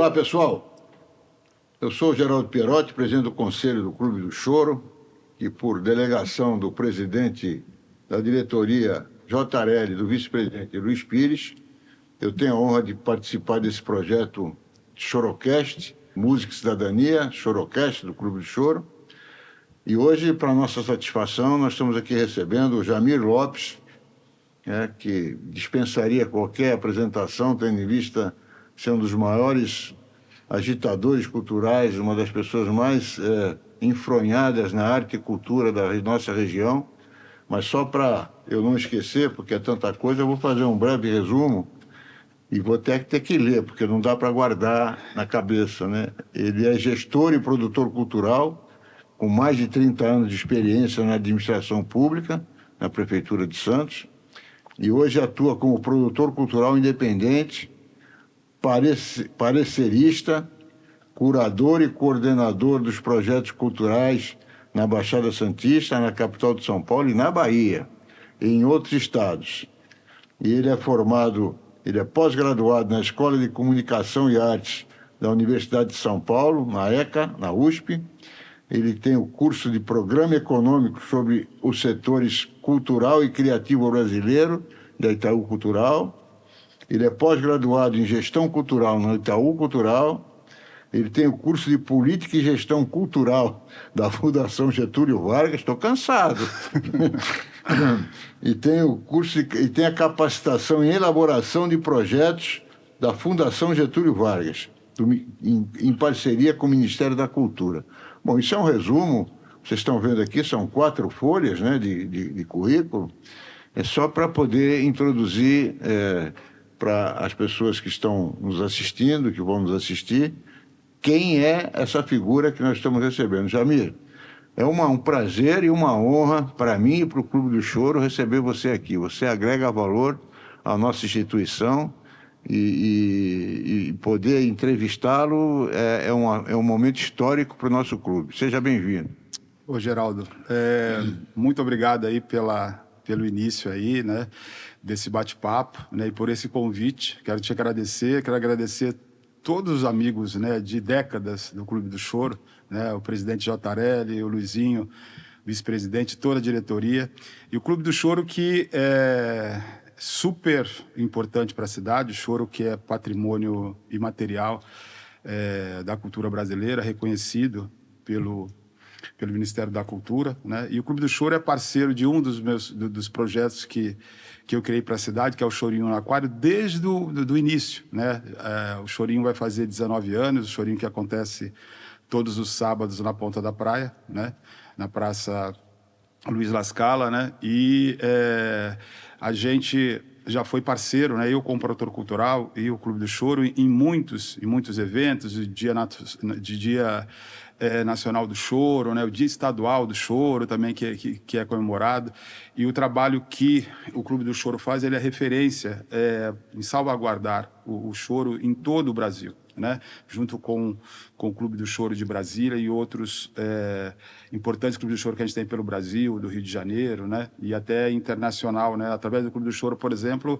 Olá, pessoal. Eu sou o Geraldo Pierotti, presidente do Conselho do Clube do Choro, e por delegação do presidente da diretoria JRL e do vice-presidente Luiz Pires, eu tenho a honra de participar desse projeto Chorocast, Música e Cidadania, Chorocast do Clube do Choro. E hoje, para nossa satisfação, nós estamos aqui recebendo o Jamir Lopes, que dispensaria qualquer apresentação, tendo em vista ser um dos maiores agitadores culturais, uma das pessoas mais enfronhadas na arte e cultura da nossa região. Mas só para eu não esquecer, porque é tanta coisa, eu vou fazer um breve resumo e vou ter que ler, porque não dá para guardar na cabeça, né? Ele é gestor e produtor cultural, com mais de 30 anos de experiência na administração pública, na Prefeitura de Santos, e hoje atua como produtor cultural independente, parecerista, curador e coordenador dos projetos culturais na Baixada Santista, na capital de São Paulo e na Bahia, e em outros estados. E ele é pós-graduado na Escola de Comunicação e Artes da Universidade de São Paulo, na ECA, na USP. Ele tem o curso de Programa Econômico sobre os setores cultural e criativo brasileiro, da Itaú Cultural. Ele é pós-graduado em Gestão Cultural na Itaú Cultural. Ele tem o curso de Política e Gestão Cultural da Fundação Getúlio Vargas. Estou cansado. E tem o curso e tem a capacitação em elaboração de projetos da Fundação Getúlio Vargas, em parceria com o Ministério da Cultura. Bom, isso é um resumo. Vocês estão vendo aqui, são 4 folhas, né, de currículo. É só para poder introduzir para as pessoas que estão nos assistindo, que vão nos assistir, quem é essa figura que nós estamos recebendo. Jamir, é um prazer e uma honra para mim e para o Clube do Choro receber você aqui. Você agrega valor à nossa instituição e poder entrevistá-lo é um momento histórico para o nosso clube. Seja bem-vindo. Ô, Geraldo, muito obrigado aí pelo início aí, né, desse bate-papo, né, e por esse convite. Quero agradecer todos os amigos, né, de décadas do Clube do Choro, né, o presidente JRL, o Luizinho, vice-presidente, toda a diretoria. E o Clube do Choro, que é super importante para a cidade, o choro que é patrimônio imaterial da cultura brasileira, reconhecido pelo Ministério da Cultura, né? E o Clube do Choro é parceiro de um dos projetos que eu criei para a cidade, que é o Chorinho no Aquário, desde do início, né? O Chorinho vai fazer 19 anos, o Chorinho que acontece todos os sábados na Ponta da Praia, né? Na Praça Luiz Lascala, né? E a gente já foi parceiro, né? Eu como produtor cultural e o Clube do Choro em muitos eventos, de Dia Nacional do Choro, né? O Dia Estadual do Choro também, que é comemorado. E o trabalho que o Clube do Choro faz, ele é referência em salvaguardar o choro em todo o Brasil, né? Junto com o Clube do Choro de Brasília e outros importantes clubes de choro que a gente tem pelo Brasil, do Rio de Janeiro, né? E até internacional, né? Através do Clube do Choro, por exemplo,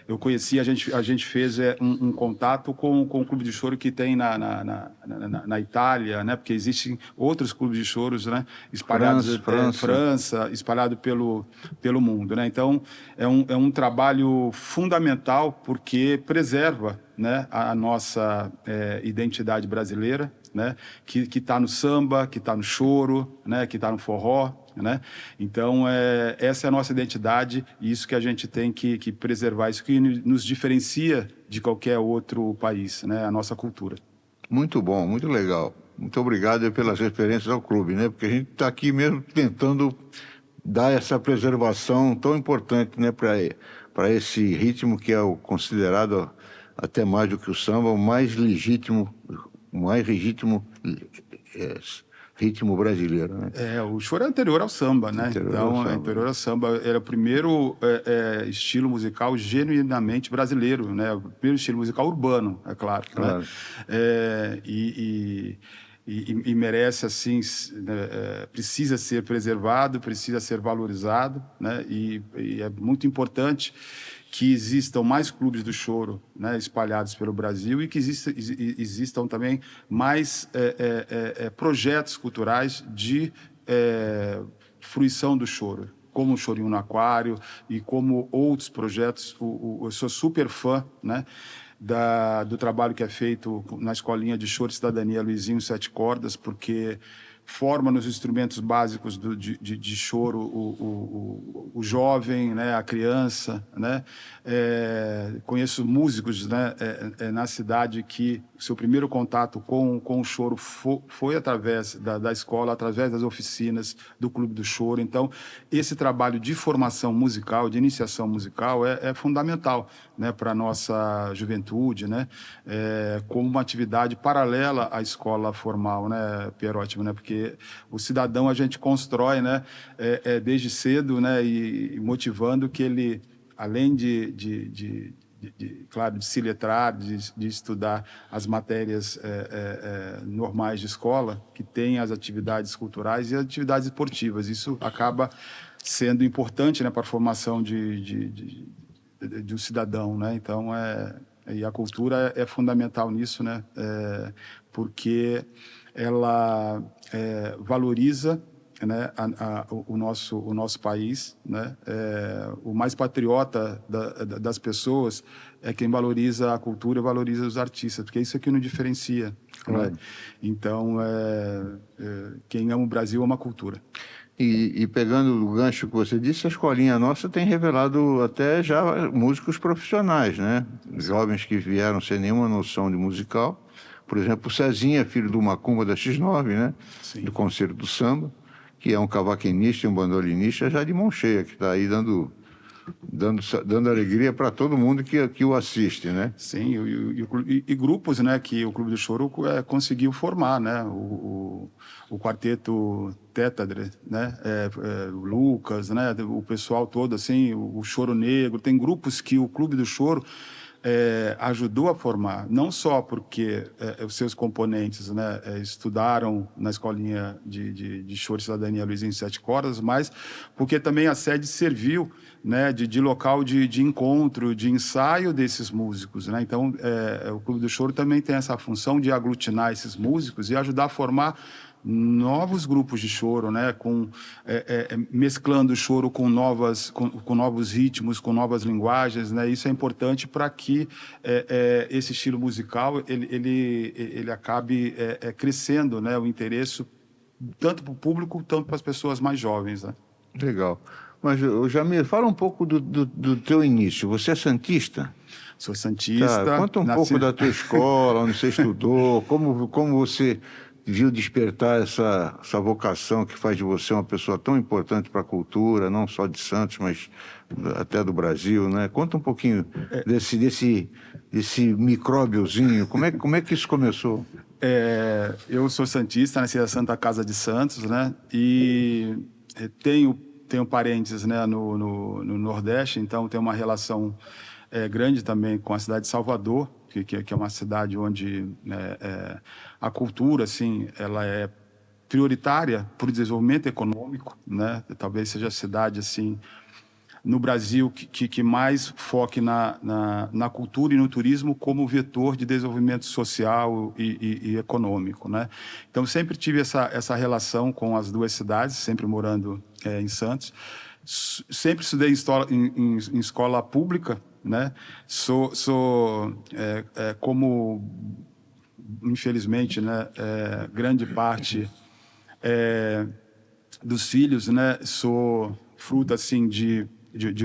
eu conheci, a gente fez um contato com o Clube de Choro que tem na Itália, né? Porque existem outros clubes de choros, né? Espalhados França, espalhado pelo mundo, né? Então é um trabalho fundamental porque preserva, né, a nossa identidade brasileira, né, que está no samba, que está no choro, né, que está no forró, né? Então essa é a nossa identidade e isso que a gente tem que preservar, isso que nos diferencia de qualquer outro país, né, a nossa cultura. Muito bom, muito legal. Muito obrigado pelas referências ao clube, né? Porque a gente está aqui mesmo tentando dar essa preservação tão importante, né, para esse ritmo que é o considerado até mais do que o samba, o mais legítimo, ritmo brasileiro, né? O choro é anterior ao samba, né? Anterior ao samba era o primeiro estilo musical genuinamente brasileiro, né? O primeiro estilo musical urbano, é claro. Né? E merece, assim, precisa ser preservado, precisa ser valorizado, né? E é muito importante que existam mais clubes do choro, né, espalhados pelo Brasil, e que existam também mais projetos culturais de fruição do choro, como o Chorinho no Aquário e como outros projetos. Eu sou super fã, né, do trabalho que é feito na Escolinha de Choro e Cidadania Luizinho Sete Cordas, porque forma nos instrumentos básicos de choro o jovem, né, a criança, né? Conheço músicos, né, na cidade que seu primeiro contato com o choro foi através da escola, através das oficinas do Clube do Choro. Então, esse trabalho de formação musical, de iniciação musical, é fundamental, né, para a nossa juventude, né? Como uma atividade paralela à escola formal, né, Pierotti, né? Porque o cidadão a gente constrói, né, desde cedo, né, e motivando que ele, além claro, de se letrar, de estudar as matérias normais de escola, que tem as atividades culturais e as atividades esportivas. Isso acaba sendo importante, né, para a formação de um cidadão, né? Então, e a cultura é fundamental nisso, né? Porque ela valoriza, né, o nosso país, né? O mais patriota das pessoas é quem valoriza a cultura, valoriza os artistas, porque isso é que nos diferencia, Claro. né? Então, quem ama o Brasil ama a cultura. E pegando o gancho que você disse, a escolinha nossa tem revelado até já músicos profissionais, né? Jovens que vieram sem nenhuma noção de musical. Por exemplo, o Cezinha, filho do Macumba da X9, né? Sim. Do Concerto do Samba, que é um cavaquinista e um bandolinista já de mão cheia, que está aí dando alegria para todo mundo que o assiste, né? Sim, e grupos, né, que o Clube do Choro conseguiu formar, né? O quarteto Tétadre, né? O Lucas, né? O pessoal todo, assim, o Choro Negro. Tem grupos que o Clube do Choro ajudou a formar, não só porque os seus componentes, né, estudaram na escolinha de choro e cidadania Luizinho Sete Cordas, mas porque também a sede serviu, né, de local de encontro, de ensaio desses músicos, né? Então, o Clube do Choro também tem essa função de aglutinar esses músicos e ajudar a formar novos grupos de choro, né, mesclando o choro com novos ritmos, com novas linguagens, né? Isso é importante para que esse estilo musical ele acabe crescendo, né, o interesse tanto para o público, tanto para as pessoas mais jovens, né? Legal. Mas, Jamir, fala um pouco do teu início. Você é santista? Sou Tá, santista. conta um pouco da tua escola, onde você estudou, como você viu despertar essa vocação que faz de você uma pessoa tão importante para a cultura, não só de Santos, mas até do Brasil, né? Conta um pouquinho desse micróbiozinho, como é que isso começou? Eu sou santista, nasci na Santa Casa de Santos, né? E tenho parentes, né, no Nordeste, então tenho uma relação grande também com a cidade de Salvador, que é uma cidade onde a cultura, assim, ela é prioritária para o desenvolvimento econômico, né? Talvez seja a cidade, assim, no Brasil que mais foque na cultura e no turismo como vetor de desenvolvimento social e econômico, né? Então, sempre tive essa relação com as duas cidades, sempre morando em Santos. Sempre estudei em escola pública, né? Como, infelizmente, né, grande parte dos filhos, né, sou fruto, assim, de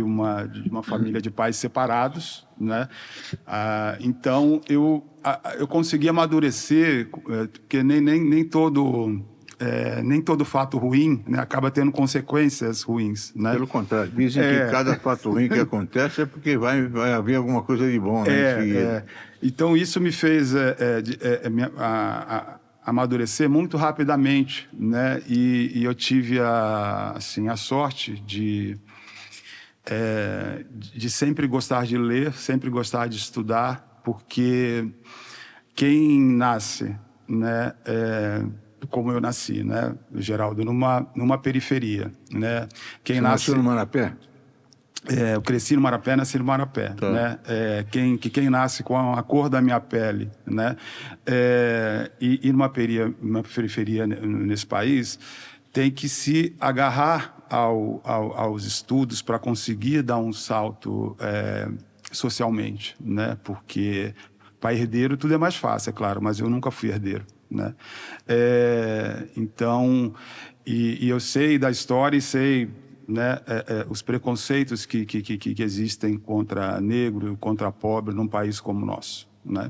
uma família de pais separados, né? Então eu consegui amadurecer, porque nem todo fato ruim, né, acaba tendo consequências ruins, né? Pelo contrário, dizem que cada fato ruim que acontece é porque vai haver alguma coisa de bom, né, em seguida. Então isso me fez amadurecer muito rapidamente, né? E eu tive a sorte de sempre gostar de ler, sempre gostar de estudar, porque quem nasce, né, como eu nasci, né, Geraldo, numa periferia, né? Você nasceu no Marapé? eu cresci no Marapé, nasci no Marapé, Tá. né? Quem nasce com a cor da minha pele, né? E numa periferia nesse país tem que se agarrar aos estudos para conseguir dar um salto socialmente, né? Porque para herdeiro tudo é mais fácil, é claro, mas eu nunca fui herdeiro, né? Então, e eu sei da história e sei, né, os preconceitos que existem contra negro, contra pobre num país como o nosso, né?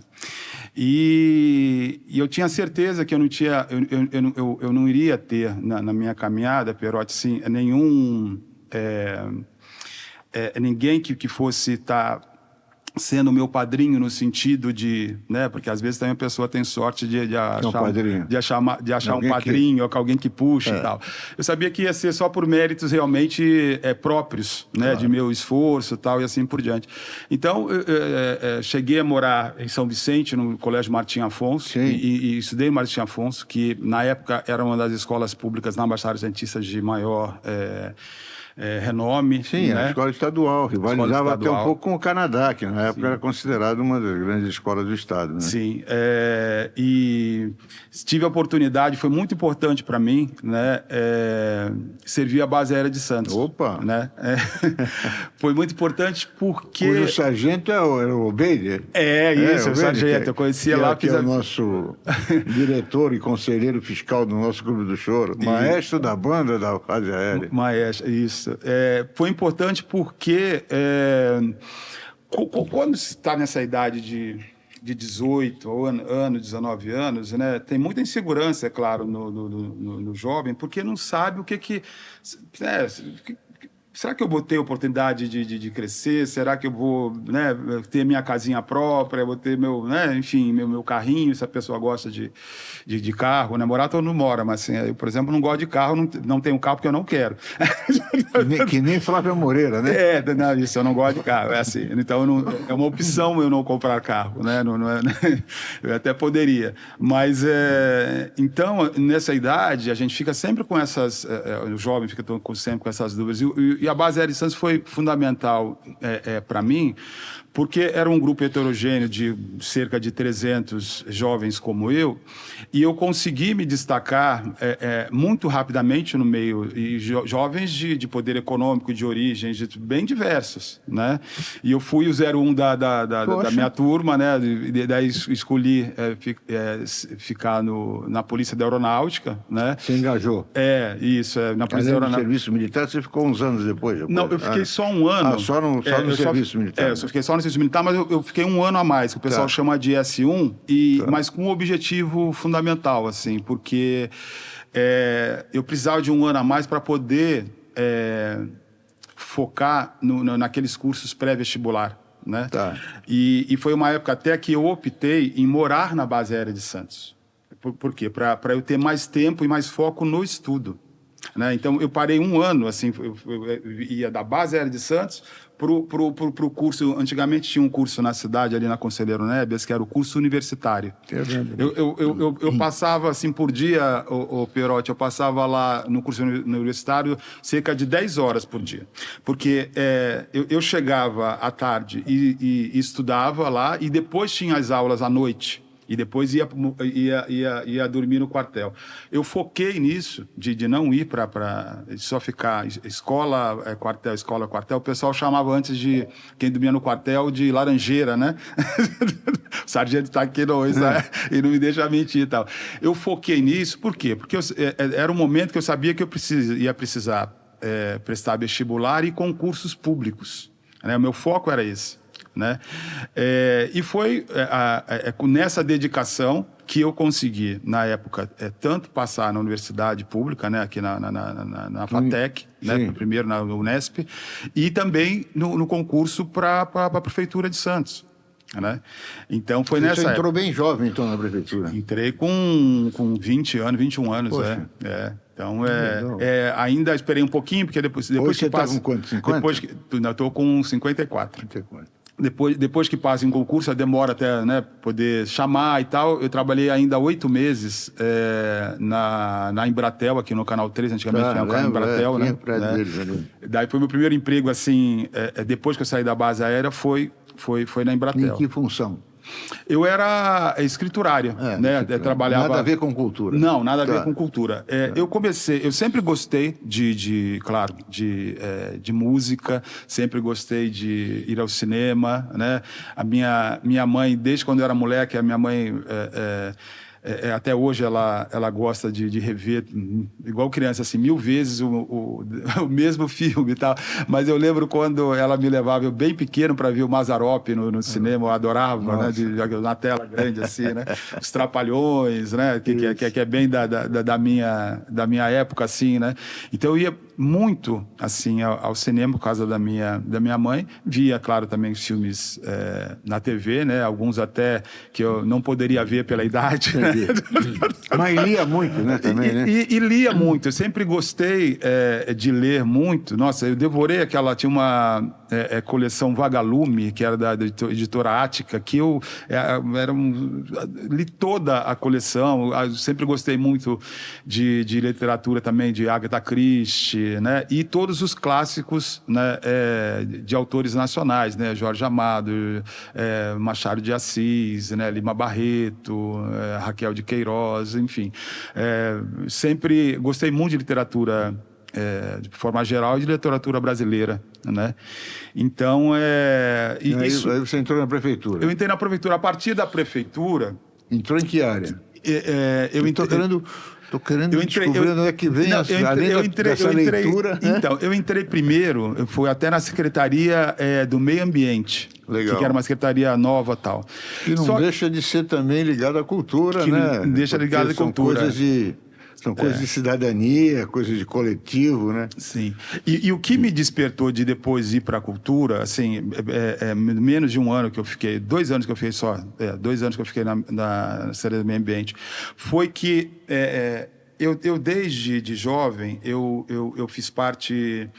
E eu tinha certeza que eu não tinha, eu não iria ter na minha caminhada, Pierotti, sim, ninguém que fosse estar sendo meu padrinho no sentido de, né, porque às vezes também a pessoa tem sorte de achar um padrinho, ou alguém que puxa e tal. Eu sabia que ia ser só por méritos realmente próprios, né, claro, de meu esforço e tal, e assim por diante. Então, cheguei a morar em São Vicente, no Colégio Martim Afonso, e estudei em Martim Afonso, que na época era uma das escolas públicas na Baixada Santista de maior renome. Sim, né? A escola estadual, rivalizava até um pouco com o Canadá, que na época era considerado uma das grandes escolas do estado, né? Sim, e tive a oportunidade, foi muito importante para mim, né, servir a base aérea de Santos. Opa! Né? Foi muito importante porque... Cujo sargento era o Obeide. Isso, o sargento, eu conhecia lá. Que é o nosso diretor e conselheiro fiscal do nosso Clube do Choro, maestro da banda da base aérea. Maestro, isso. Foi importante porque quando se está nessa idade de 18 anos, 19 anos, né, tem muita insegurança, é claro, no jovem, porque não sabe o que será que eu vou ter oportunidade de crescer? Será que eu vou, né, ter minha casinha própria? Vou ter meu, né, enfim, meu carrinho, se a pessoa gosta de carro, né? Morar todo mundo mora, mas assim, eu, por exemplo, não gosto de carro, não tenho carro porque eu não quero. Que nem Flávia Moreira, né? Não, isso, eu não gosto de carro, é assim. Então, é uma opção eu não comprar carro, né? Eu até poderia. Mas, então, nessa idade, a gente fica sempre com essas... o jovem fica sempre com essas dúvidas. E a base aérea de Santos foi fundamental para mim, porque era um grupo heterogêneo de cerca de 300 jovens como eu, e eu consegui me destacar muito rapidamente no meio, e jovens de poder econômico, de origens bem diversos, né? E eu fui o 01 da minha turma, né? E daí escolhi ficar na Polícia da Aeronáutica, né? Você engajou? Isso. Na Polícia da Aeronáutica. No serviço militar, você ficou uns anos depois? Não, eu fiquei só um ano. Só no serviço militar? Eu fiquei só no serviço militar, mas eu fiquei um ano a mais, que o pessoal chama de S1, mas com um objetivo fundamental, assim, porque eu precisava de um ano a mais para poder focar naqueles cursos pré-vestibular, né? Tá. E foi uma época até que eu optei em morar na base aérea de Santos. Por quê? Para eu ter mais tempo e mais foco no estudo. Né? Então, eu parei um ano, assim, eu ia da base aérea de Santos pro curso. Antigamente tinha um curso na cidade, ali na Conselheiro Nebias, que era o curso universitário. Eu passava, assim, por dia, o Pierotti, eu passava lá no curso universitário cerca de 10 horas por dia. Porque eu chegava à tarde e estudava lá, e depois tinha as aulas à noite. E depois ia dormir no quartel. Eu foquei nisso, de não ir para só ficar escola, quartel, escola, quartel. O pessoal chamava antes de quem dormia no quartel de laranjeira, né? O sargento está aqui hoje, e não me deixa mentir e tal. Eu foquei nisso, por quê? Porque era um momento que eu sabia que eu ia precisar prestar vestibular e concursos públicos. Né? O meu foco era esse. Né? E foi nessa dedicação que eu consegui, na época, tanto passar na universidade pública, né, aqui na FATEC, né, primeiro na Unesp, e também no concurso para a Prefeitura de Santos. Né? Então foi nessa época. Você entrou bem jovem, então, na prefeitura? Entrei com 20 anos, 21 anos. Poxa. Então, ainda esperei um pouquinho, porque depois Hoje que você passa... está com quanto? 50? Eu estou com 54. 54. Depois que passa em concurso, demora até, né, poder chamar e tal. Eu trabalhei ainda 8 meses na Embratel, aqui no Canal 3, antigamente tinha o Canal Embratel, né? Deles ali. Daí foi meu primeiro emprego, assim, depois que eu saí da base aérea, foi na Embratel. Em que função? Eu era escriturário, né? Trabalhava... Nada a ver com cultura. Não, nada a ver com cultura. Eu sempre gostei claro, de música, sempre gostei de ir ao cinema, né? A minha mãe, desde quando eu era moleque, a minha mãe... até hoje ela gosta de rever, igual criança, assim, 1000 vezes o mesmo filme e tal. Mas eu lembro quando ela me levava, eu bem pequeno, para ver o Mazzaropi no cinema, eu adorava, né? Na tela grande, assim, né? Os Trapalhões, né? Que é bem da minha época, assim, né? Então eu ia muito, assim, ao cinema por causa da minha mãe. Via, claro, também os filmes na TV, né? Alguns até que eu não poderia ver pela idade, né? Mas lia muito, né, também, né? E lia muito. Eu sempre gostei de ler muito. Nossa, eu devorei aquela... Tinha uma coleção Vagalume, que era da editora Ática, que eu li toda a coleção. Eu sempre gostei muito de literatura também, de Agatha Christie, né? E todos os clássicos, né, de autores nacionais, né? Jorge Amado, Machado de Assis, né? Lima Barreto, Raquel de Queiroz, enfim. Sempre gostei muito de literatura, de forma geral, e de literatura brasileira, né? Então, Aí você entrou na prefeitura. Eu entrei na prefeitura. A partir da prefeitura... Entrou em que área? Estou querendo descobrir onde é que vem dessa leitura. Então, eu entrei primeiro, eu fui até na Secretaria do Meio Ambiente. Legal. Que era uma secretaria nova e tal. Que não deixa de ser também ligado à cultura, que né? Não deixa ligado à cultura. São coisas de cidadania, coisas de coletivo, né? Sim. E o que me despertou de depois ir para a cultura, assim, menos de um ano que eu fiquei, 2 anos que eu fiquei só, 2 anos que eu fiquei na Secretaria do Meio Ambiente, foi que eu desde de jovem, eu fiz parte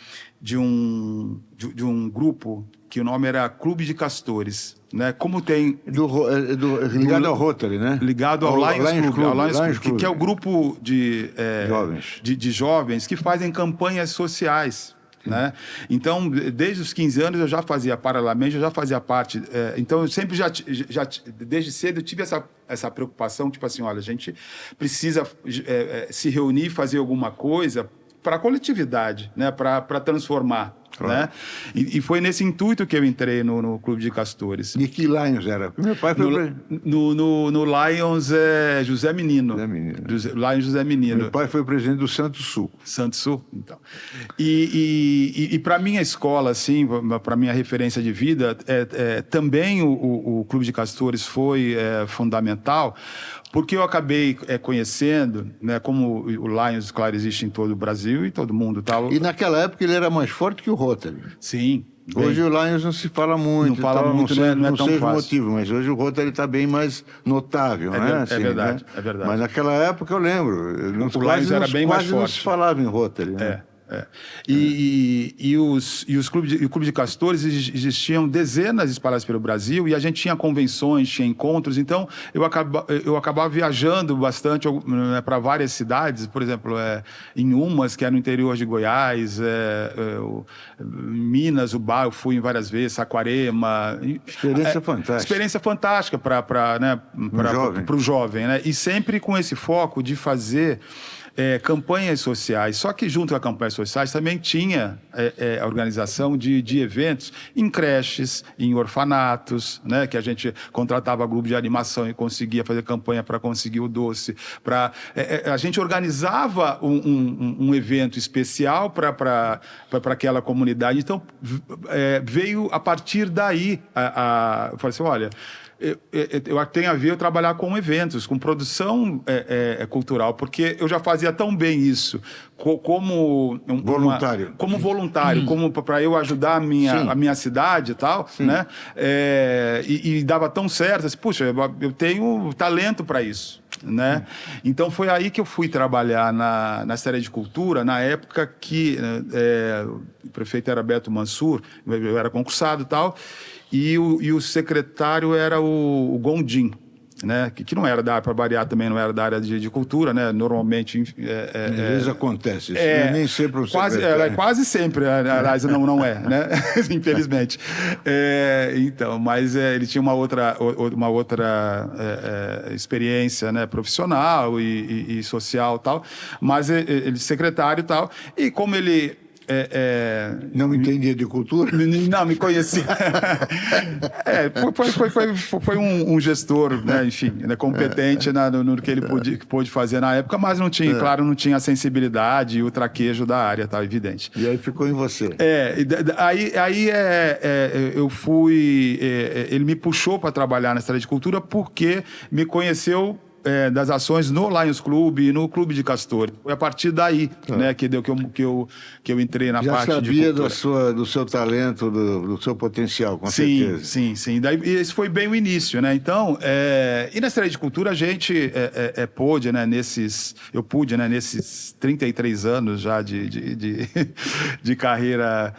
de um grupo que o nome era Clube de Castores, né? Como tem... Ligado ao Rotary, né? Ligado ao Lions Club, que é o grupo jovens. de jovens que fazem campanhas sociais, né? Então, desde os 15 anos eu já fazia, paralelamente, eu já fazia parte. Então, eu sempre já desde cedo eu tive essa preocupação, tipo assim, olha, a gente precisa se reunir e fazer alguma coisa para a coletividade, né? Para transformar. Claro. Né? E foi nesse intuito que eu entrei no Clube de Castores. E que Lions era? Meu pai foi no Lions José Menino. Lions José Menino. Meu pai foi presidente do Santo Sul. Santo Sul, então. E para minha escola, assim, para minha referência de vida, também o Clube de Castores foi fundamental, porque eu acabei conhecendo, né, como o Lions, claro, existe em todo o Brasil e todo mundo. Tal. E naquela época ele era mais forte que o Rotary. Sim. Hoje o Lions não se fala muito. Não fala muito, não é tão fácil. Motivo, mas hoje o Rotary está bem mais notável, né? Assim, verdade, né? É verdade. Mas naquela época eu lembro. O Lions era bem mais forte. Quase não se falava em Rotary, né? E o Clube de Castores existiam dezenas espalhadas pelo Brasil e a gente tinha convenções, tinha encontros, então eu acabava viajando bastante para várias cidades, por exemplo, em Umas, que é no interior de Goiás, Minas, eu fui várias vezes, Saquarema. Experiência fantástica. Experiência fantástica para o jovem, né? E sempre com esse foco de fazer campanhas sociais. Só que junto com as campanhas sociais também tinha a organização de eventos em creches, em orfanatos, né, que a gente contratava grupo de animação e conseguia fazer campanha para conseguir o doce. A gente organizava um evento especial para aquela comunidade. Então, veio a partir daí, eu falei assim, olha... Eu tenho a ver eu trabalhar com eventos, com produção cultural, porque eu já fazia tão bem isso como voluntário, como para eu ajudar a minha cidade e tal, né? E dava tão certo, assim, puxa, eu tenho talento para isso. né? Então foi aí que eu fui trabalhar na Secretaria de Cultura, na época que o prefeito era Beto Mansur, eu era concursado e tal, e o secretário era o Gondim, né? Que não era da área, para variar também, não era da área de cultura, né? Normalmente... Às vezes acontece isso, né? Nem sempre o secretário... Quase sempre, aliás, não é, né? Infelizmente. Então, mas ele tinha uma outra experiência, né? Profissional e social e tal, mas ele secretário e tal, e como ele... Não entendia de cultura? Não, me conhecia. Foi um gestor, né, enfim, né, competente no que ele pôde fazer na época, mas não tinha, claro, não tinha a sensibilidade e o traquejo da área, tá evidente. E aí ficou em você. Eu fui... ele me puxou para trabalhar na Secretaria de Cultura porque me conheceu das ações no Lions Club e no Clube de Castor. Foi a partir daí, né, que eu entrei na parte de cultura. Já sabia do seu talento, do seu potencial, com certeza. Sim. Daí, esse foi bem o início, né? Então, e na Secretaria de Cultura a gente pôde, né, eu pude, né, nesses 33 anos já de carreira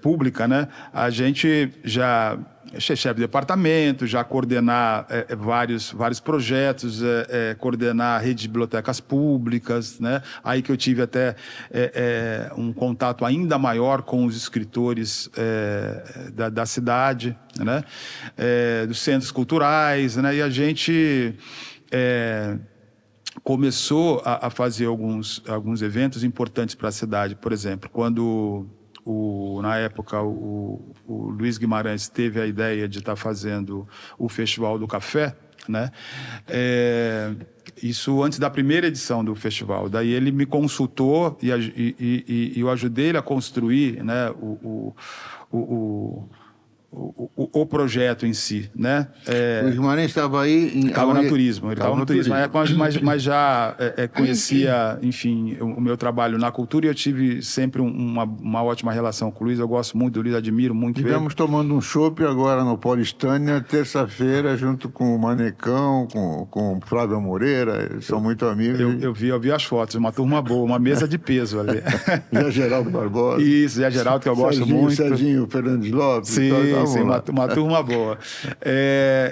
pública, né? A gente já... chefe de departamento, já coordenar vários projetos, coordenar a rede de bibliotecas públicas, né? Aí que eu tive até um contato ainda maior com os escritores da cidade, né? Dos centros culturais, né? E a gente começou a fazer alguns eventos importantes para a cidade. Por exemplo, quando... na época, o Luiz Guimarães teve a ideia de estar fazendo o Festival do Café, né? Isso antes da primeira edição do festival. Daí ele me consultou e eu ajudei ele a construir, né, o projeto em si, né? O Guimarães estava aí... Estava no turismo, ele estava no turismo, mas já conhecia, enfim, o meu trabalho na cultura e eu tive sempre uma ótima relação com o Luiz, eu gosto muito do Luiz, admiro muito ele. Estivemos tomando um chopp agora no Paulistânia, terça-feira, junto com o Manecão, com o Flávio Moreira, eles são muito amigos. Eu vi as fotos, uma turma boa, uma mesa de peso ali. Zé Geraldo Barbosa. Isso, Zé Geraldo, que eu gosto muito. Serginho Fernandes Lopes. Sim, uma turma boa.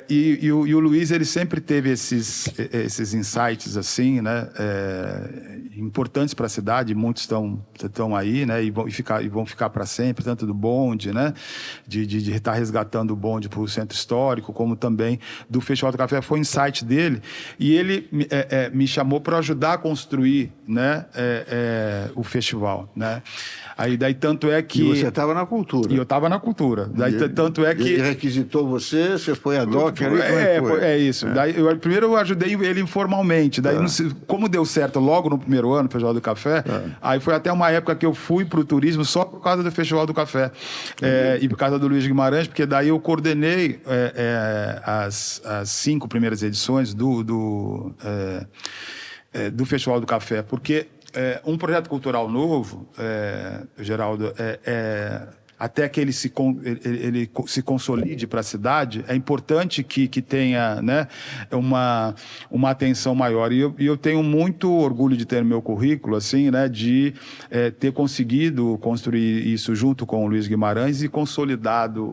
E o Luiz, ele sempre teve esses insights assim, né, importantes para a cidade, muitos estão aí, né, e vão ficar para sempre, tanto do bonde, né, de estar resgatando o bonde para o centro histórico, como também do Festival do Café, foi insight dele, e ele me chamou para ajudar a construir, né, o festival, né. Daí tanto é que... E você estava na cultura. E eu estava na cultura. Daí tanto é que... Ele requisitou você foi a doc ali? Isso. Daí, primeiro eu ajudei ele informalmente. Daí, como deu certo logo no primeiro ano, o Festival do Café, aí foi até uma época que eu fui para o turismo só por causa do Festival do Café. E por causa do Luiz Guimarães, porque daí eu coordenei as 5 primeiras edições do Festival do Café, porque um projeto cultural novo, Geraldo, até que ele se consolide para a cidade, é importante que tenha, né, uma atenção maior. E eu tenho muito orgulho de ter no meu currículo, assim, né, de ter conseguido construir isso junto com o Luiz Guimarães e consolidado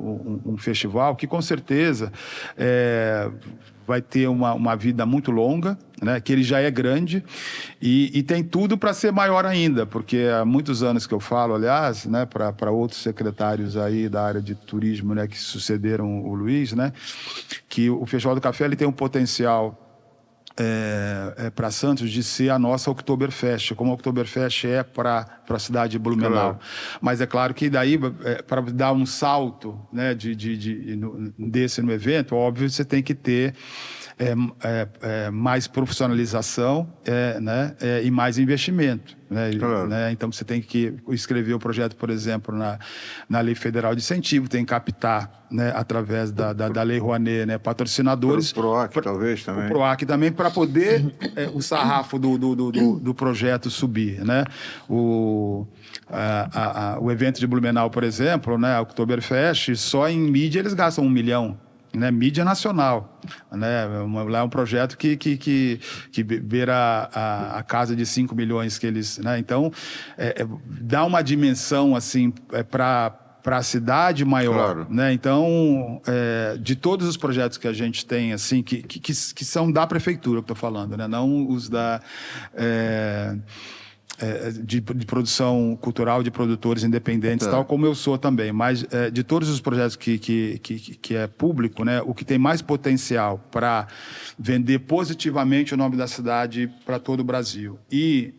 um festival que, com certeza, vai ter uma vida muito longa, né, que ele já é grande e tem tudo para ser maior ainda, porque há muitos anos que eu falo, aliás, né, para outros secretários aí da área de turismo, né, que sucederam o Luiz, né, que o Festival do Café ele tem um potencial para Santos de ser a nossa Oktoberfest, como a Oktoberfest é para a cidade de Blumenau. Claro. Mas é claro que daí, para dar um salto, né, desse no evento, óbvio, você tem que ter mais profissionalização, né, e mais investimento. Né? Claro. Né? Então você tem que escrever o projeto, por exemplo, na Lei Federal de Incentivo, tem que captar, né, através da Lei Rouanet, né, patrocinadores. O PROAC talvez também. O PROAC também, para poder o sarrafo do projeto subir. Né? O evento de Blumenau, por exemplo, né, a Oktoberfest, só em mídia eles gastam 1 milhão. né, mídia nacional, né, lá é um projeto que beira a casa de 5 milhões que eles, né, então dá uma dimensão assim para a cidade maior, Claro. né? Então, de todos os projetos que a gente tem, assim, que são da prefeitura, que eu estou falando, né? Não os de produção cultural, de produtores independentes, tal como eu sou também, mas de todos os projetos que é público, né, o que tem mais potencial para vender positivamente o nome da cidade para todo o Brasil e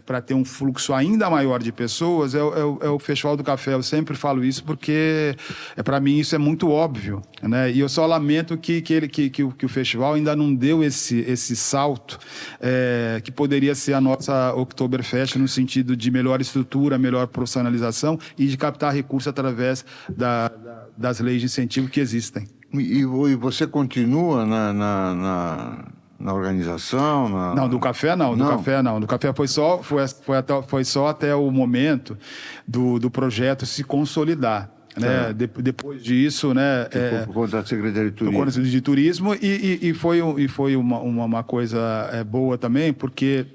para ter um fluxo ainda maior de pessoas é o Festival do Café. Eu sempre falo isso porque para mim isso é muito óbvio, né? E eu só lamento que o festival ainda não deu esse salto que poderia ser a nossa Oktoberfest no sentido de melhor estrutura, melhor profissionalização e de captar recursos através das leis de incentivo que existem. E você continua na organização? Não, do café não, do café não. Do café foi só até o momento do projeto se consolidar. Né? Depois disso, né? Por conta da Secretaria de Turismo. Por conta de turismo e foi uma coisa boa também, porque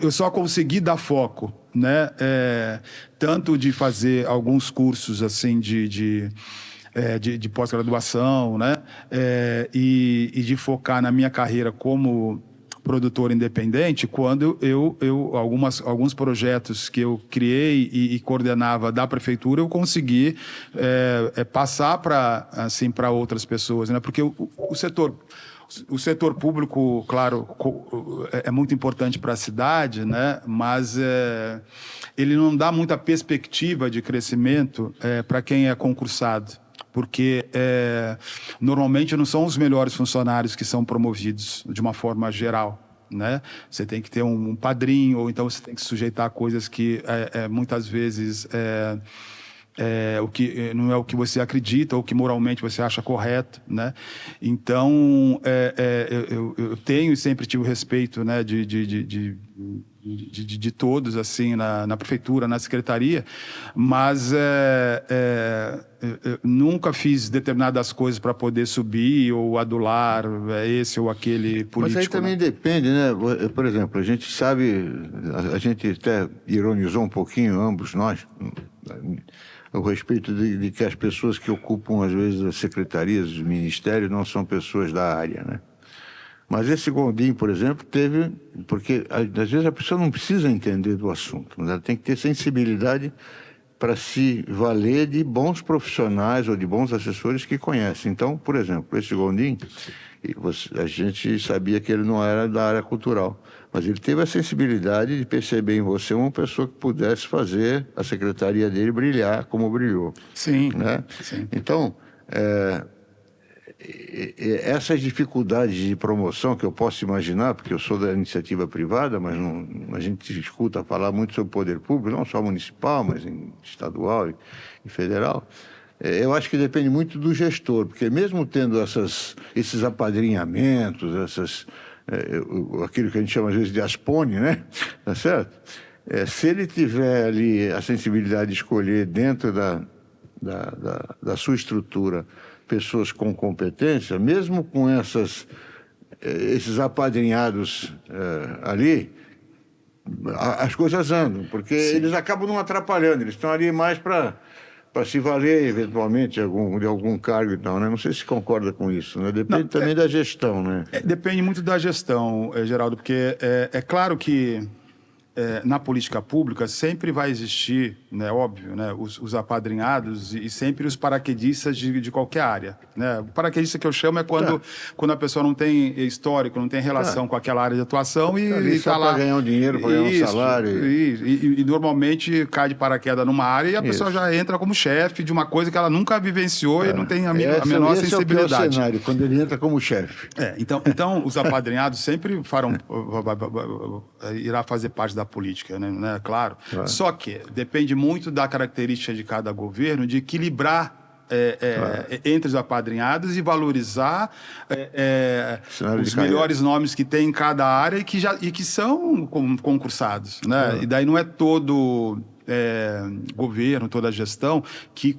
eu só consegui dar foco, né? Tanto de fazer alguns cursos assim de pós-graduação, né? E de focar na minha carreira como produtor independente, quando alguns projetos que eu criei e coordenava da prefeitura, eu consegui passar para outras pessoas, né? Porque o setor público, claro, é muito importante para a cidade, né? Mas ele não dá muita perspectiva de crescimento para quem é concursado, porque normalmente não são os melhores funcionários que são promovidos de uma forma geral, né? Você tem que ter um padrinho, ou então você tem que se sujeitar a coisas que muitas vezes o que não é o que você acredita ou que moralmente você acha correto, né? Então eu tenho e sempre tive o respeito, né, de todos assim na prefeitura, na secretaria, mas eu nunca fiz determinadas coisas para poder subir ou adular esse ou aquele político. Mas aí também depende, né? Por exemplo, a gente sabe, a gente até ironizou um pouquinho, ambos nós, a respeito de que as pessoas que ocupam, às vezes, as secretarias, os ministérios, não são pessoas da área, né? Mas esse Gondim, por exemplo, teve... Porque, às vezes, a pessoa não precisa entender do assunto, mas ela tem que ter sensibilidade para se valer de bons profissionais ou de bons assessores que conhecem. Então, por exemplo, esse Gondim, a gente sabia que ele não era da área cultural, mas ele teve a sensibilidade de perceber em você uma pessoa que pudesse fazer a secretaria dele brilhar como brilhou. Sim, né? Sim. Então, essas dificuldades de promoção que eu posso imaginar, porque eu sou da iniciativa privada, mas a gente escuta falar muito sobre o poder público, não só municipal, mas estadual e federal. Eu acho que depende muito do gestor, porque mesmo tendo esses apadrinhamentos, aquilo que a gente chama às vezes de aspone, né? Tá certo? Se ele tiver ali a sensibilidade de escolher dentro da sua estrutura pessoas com competência, mesmo com esses apadrinhados ali, as coisas andam, porque eles acabam não atrapalhando, eles estão ali mais para se valer, eventualmente, de algum cargo e tal, né? Não sei se concorda com isso, né? Depende também da gestão, né? Depende muito da gestão, Geraldo, porque é claro que na política pública sempre vai existir, né, óbvio, né, os apadrinhados e sempre os paraquedistas de qualquer área, né? O paraquedista que eu chamo é quando a pessoa não tem histórico, não tem relação com aquela área de atuação e está lá para ganhar um dinheiro, para ganhar um salário. E normalmente cai de paraquedas numa área e a pessoa já entra como chefe de uma coisa que ela nunca vivenciou e não tem a menor sensibilidade. É o pior cenário, quando ele entra como chefe. Então os apadrinhados sempre irá fazer parte da política, né? Claro. Só que depende muito da característica de cada governo de equilibrar entre os apadrinhados e valorizar os melhores nomes que tem em cada área e que são concursados, né? E daí não é todo governo, toda a gestão, que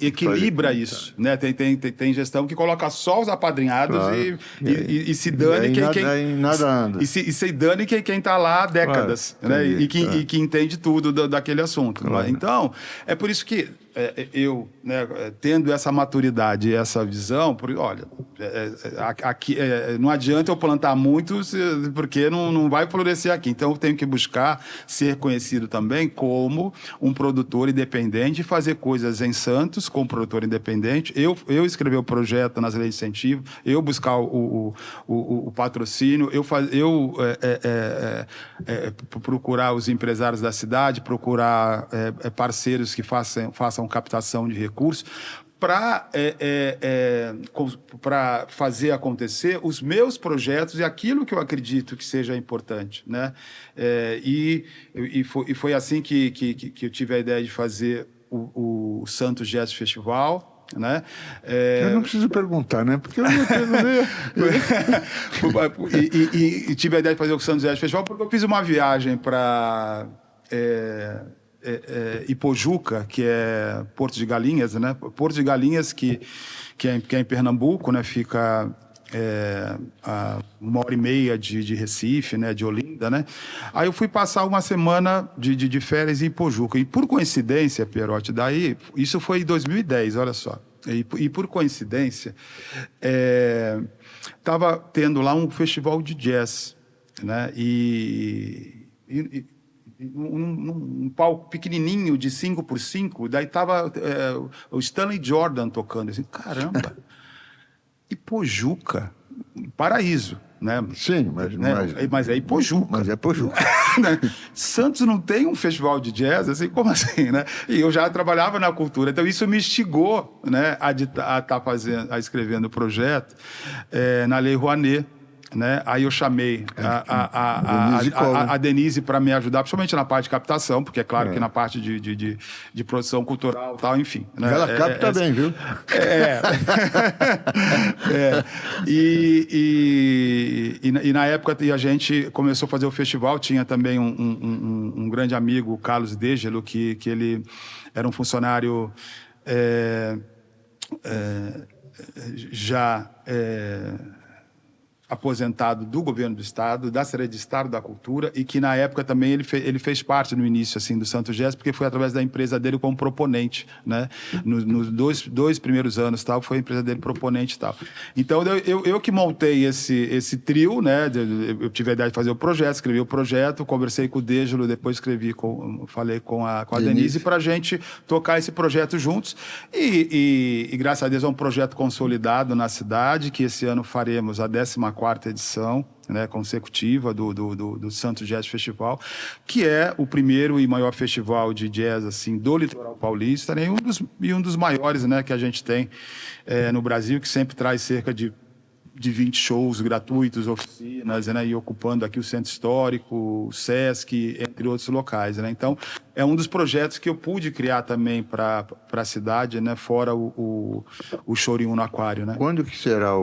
equilibra isso, né? Tem gestão que coloca só os apadrinhados e se dane nada anda. E se dane quem está lá há décadas, né? E que entende tudo daquele assunto. Claro. Então, é por isso que eu, né, tendo essa maturidade e essa visão, olha, aqui não adianta eu plantar muitos, porque não vai florescer aqui. Então, eu tenho que buscar ser conhecido também como um produtor independente e fazer coisas em Santos como produtor independente. Eu escrever o projeto nas leis de incentivo, eu buscar o patrocínio, eu procurar os empresários da cidade, procurar parceiros que façam captação de recursos para fazer acontecer os meus projetos e aquilo que eu acredito que seja importante, né? E foi assim que eu tive a ideia de fazer o Santos Jazz Festival, né? Eu não preciso perguntar, né? Porque eu não tenho e tive a ideia de fazer o Santos Jazz Festival porque eu fiz uma viagem para Ipojuca, que é Porto de Galinhas, né? Porto de Galinhas, que é em Pernambuco, né? Fica a 1h30 de Recife, né? De Olinda, né? Aí eu fui passar uma semana de férias em Ipojuca. E por coincidência, Pierotti, daí, isso foi em 2010, olha só. E por coincidência, estava tendo lá um festival de jazz, né? Um palco pequenininho de 5x5, daí estava o Stanley Jordan tocando. Assim, caramba, Ipojuca, paraíso, né? Sim, mas é Ipojuca. Mas é Ipojuca. Né? Santos não tem um festival de jazz, assim, como assim, né? E eu já trabalhava na cultura, então isso me instigou, né, a estar escrevendo o projeto na Lei Rouanet. Né? Aí eu chamei a Denise para me ajudar, principalmente na parte de captação, porque é claro que na parte de produção cultural e tal, enfim. Né? Ela capta bem, viu? E na época a gente começou a fazer o festival, tinha também um grande amigo, o Carlos Dégelo, que ele era um funcionário já aposentado do governo do estado, da Secretaria de Estado da Cultura, e que na época também ele fez parte no início assim do Santos Jazz, porque foi através da empresa dele como proponente, né? Nos dois primeiros anos, tal, foi a empresa dele proponente, tal. Então eu que montei esse trio, né? Eu tive a ideia de fazer o projeto, escrevi o projeto, conversei com o Dégelo, depois falei com a Denise para a gente tocar esse projeto juntos e graças a Deus é um projeto consolidado na cidade, que esse ano faremos a 14ª edição, né, consecutiva do Santos Jazz Festival, que é o primeiro e maior festival de jazz assim, do litoral paulista, né, e um dos maiores, né, que a gente tem no Brasil, que sempre traz cerca de 20 shows gratuitos, oficinas, né, e ocupando aqui o Centro Histórico, o Sesc, entre outros locais, né? Então, é um dos projetos que eu pude criar também para a cidade, né, fora o Chorinho no Aquário, né? Quando que será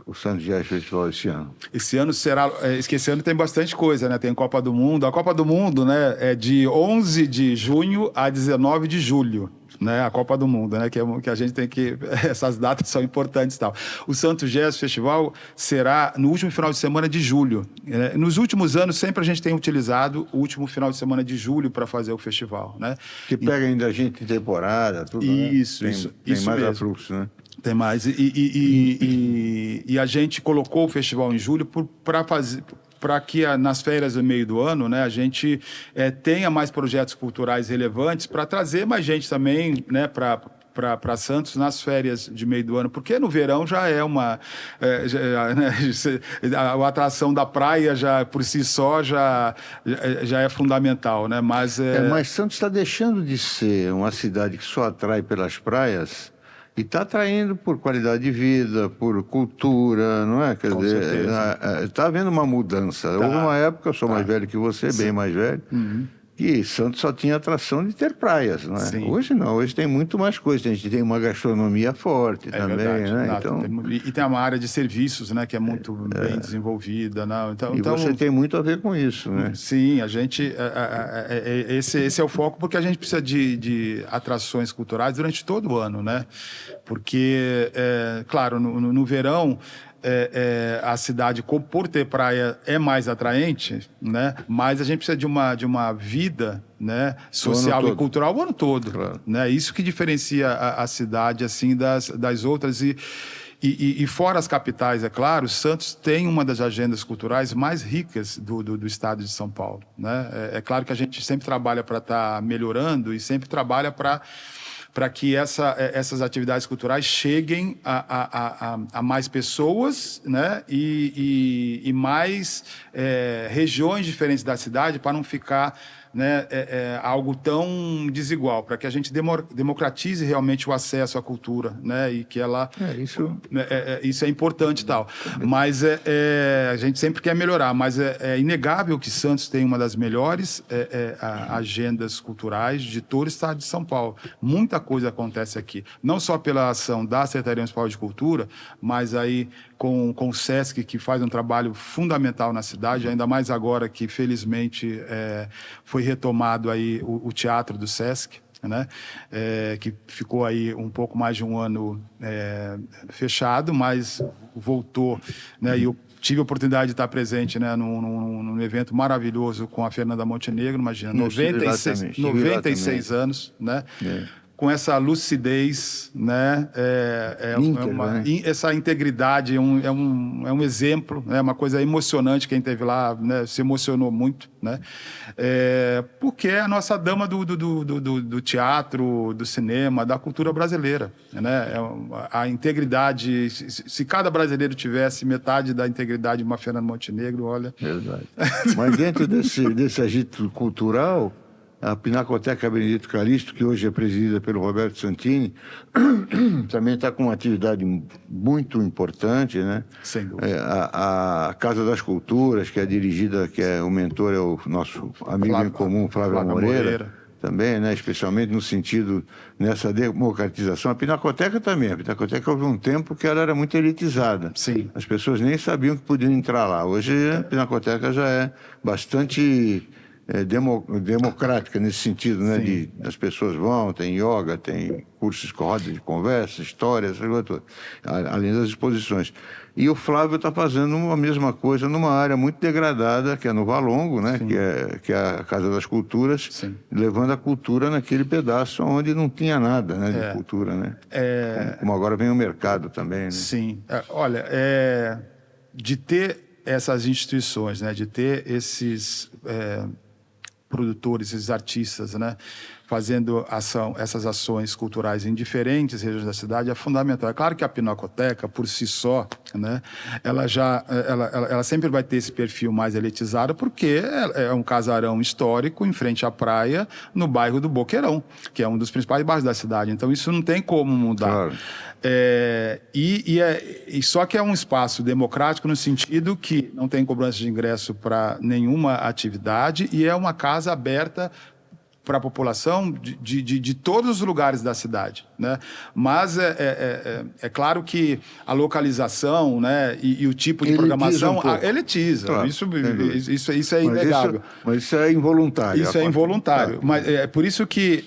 o Santos Jazz Festival esse ano? Esse ano será... esse ano tem bastante coisa, né? Tem Copa do Mundo. A Copa do Mundo, né, é de 11 de junho a 19 de julho. Né, a Copa do Mundo, né, que a gente tem que... Essas datas são importantes e tal. O Santos Jazz Festival será no último final de semana de julho. Nos últimos anos, sempre a gente tem utilizado o último final de semana de julho para fazer o festival, né? Que pega ainda gente em temporada, tudo, isso, né? Tem mais mesmo. afluxo, né? Tem mais. E a gente colocou o festival em julho para que nas férias do meio do ano, né, a gente tenha mais projetos culturais relevantes para trazer mais gente também, né, para Santos nas férias de meio do ano, porque no verão já é uma... a atração da praia já por si só já é fundamental, né? Mas Santos está deixando de ser uma cidade que só atrai pelas praias e está atraindo por qualidade de vida, por cultura, não é? Quer dizer, está havendo uma mudança. Houve uma época, eu sou mais velho que você, bem mais velho, que Santos só tinha atração de ter praias, não é? Sim. Hoje não, hoje tem muito mais coisa. A gente tem uma gastronomia forte também, verdade. né? Não, Então, tem uma área de serviços, né, que é muito bem desenvolvida. Não? Então, você tem muito a ver com isso, né? Sim, a gente esse é o foco, porque a gente precisa de atrações culturais durante todo o ano, né? Porque, claro, no verão a cidade, por ter praia, é mais atraente, né? Mas a gente precisa de uma vida, né, social e cultural o ano todo, claro, né? Isso que diferencia a cidade assim das outras. E fora as capitais, é claro, Santos tem uma das agendas culturais mais ricas do estado de São Paulo, né? É claro que a gente sempre trabalha para estar melhorando e sempre trabalha para que essas atividades culturais cheguem a mais pessoas, né? E mais regiões diferentes da cidade, para não ficar, né, algo tão desigual, para que a gente democratize realmente o acesso à cultura, né? E que ela... isso é importante e tal. Mas a gente sempre quer melhorar, mas é inegável que Santos tem uma das melhores agendas culturais de todo o estado de São Paulo. Muita coisa acontece aqui, não só pela ação da Secretaria Municipal de Cultura, mas aí com o Sesc, que faz um trabalho fundamental na cidade, ainda mais agora que, felizmente, foi retomado aí o teatro do Sesc, né? Que ficou aí um pouco mais de um ano fechado, mas voltou, né? E eu tive a oportunidade de estar presente, né, num evento maravilhoso com a Fernanda Montenegro, imagina, 96 anos, né? Com essa lucidez, né? Essa integridade é um exemplo, é uma coisa emocionante. Quem esteve lá, né, se emocionou muito, né? Porque é a nossa dama do teatro, do cinema, da cultura brasileira, né? A integridade, se cada brasileiro tivesse metade da integridade de uma Fernanda Montenegro, olha... Verdade. Mas dentro desse agito cultural, a Pinacoteca Benedito Calixto, que hoje é presidida pelo Roberto Santini, também está com uma atividade muito importante, né? Sem dúvida. A Casa das Culturas, que é dirigida, o mentor é o nosso amigo em comum, Flávio Moreira, também, né? Especialmente no sentido, nessa democratização. A Pinacoteca também. A Pinacoteca houve um tempo que ela era muito elitizada. Sim. As pessoas nem sabiam que podiam entrar lá. Hoje a Pinacoteca já é bastante... democrática nesse sentido, né? As pessoas vão, tem yoga, tem cursos, rodas de conversa, histórias, além das exposições. E o Flávio está fazendo a mesma coisa numa área muito degradada, que é no Valongo, né? Que é a Casa das Culturas, levando a cultura naquele pedaço onde não tinha nada, né, de cultura, né? Como agora vem o mercado também, né? Sim. Olha, de ter essas instituições, né? De ter esses... produtores, esses artistas, né, fazendo essas ações culturais em diferentes regiões da cidade é fundamental. É claro que a Pinacoteca, por si só, né, ela sempre vai ter esse perfil mais elitizado, porque é um casarão histórico em frente à praia, no bairro do Boqueirão, que é um dos principais bairros da cidade. Então, isso não tem como mudar. Claro. Só que é um espaço democrático no sentido que não tem cobrança de ingresso para nenhuma atividade e é uma casa aberta para a população de todos os lugares da cidade, né? Mas é claro que a localização, né, e o tipo de programação elitiza. Claro, isso é inegável. Mas isso é involuntário. Isso é involuntário. Mas é por isso que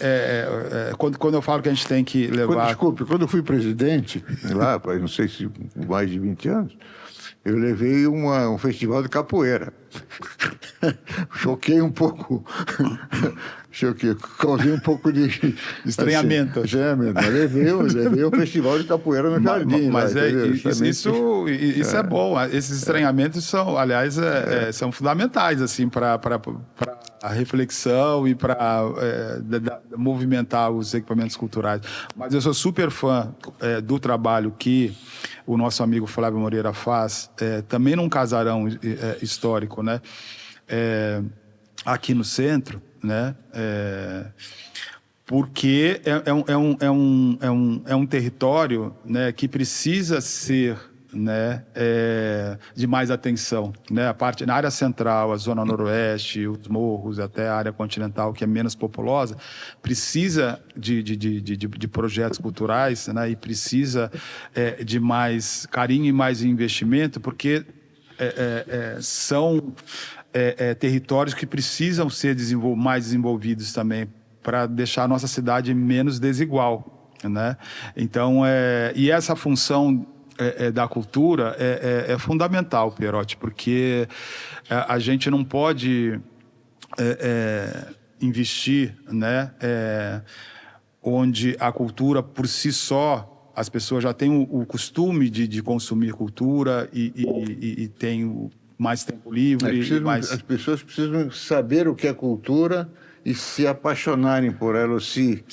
quando eu falo que a gente tem que levar... Desculpe, quando eu fui presidente, lá, não sei se mais de 20 anos, eu levei um festival de capoeira. Choquei um pouco. Causei um pouco de estranhamento. Mas levei o festival de capoeira no jardim. Mas isso é bom. Esses estranhamentos são, aliás, são fundamentais assim, para a reflexão e para movimentar os equipamentos culturais. Mas eu sou super fã do trabalho que o nosso amigo Flávio Moreira faz, também num casarão histórico, né? Aqui no centro, né? Porque é um território, né, que precisa ser né, de mais atenção, né? A parte na área central, a zona noroeste, os morros, até a área continental, que é menos populosa, precisa de projetos culturais, né? E precisa de mais carinho e mais investimento, porque são territórios que precisam ser mais desenvolvidos também, para deixar a nossa cidade menos desigual, né? Então, e essa função da cultura é fundamental, Pierotti, porque a gente não pode investir, né? Onde a cultura por si só, as pessoas já têm o costume de consumir cultura e têm mais tempo livre. As pessoas precisam saber o que é cultura e se apaixonarem por ela, ou se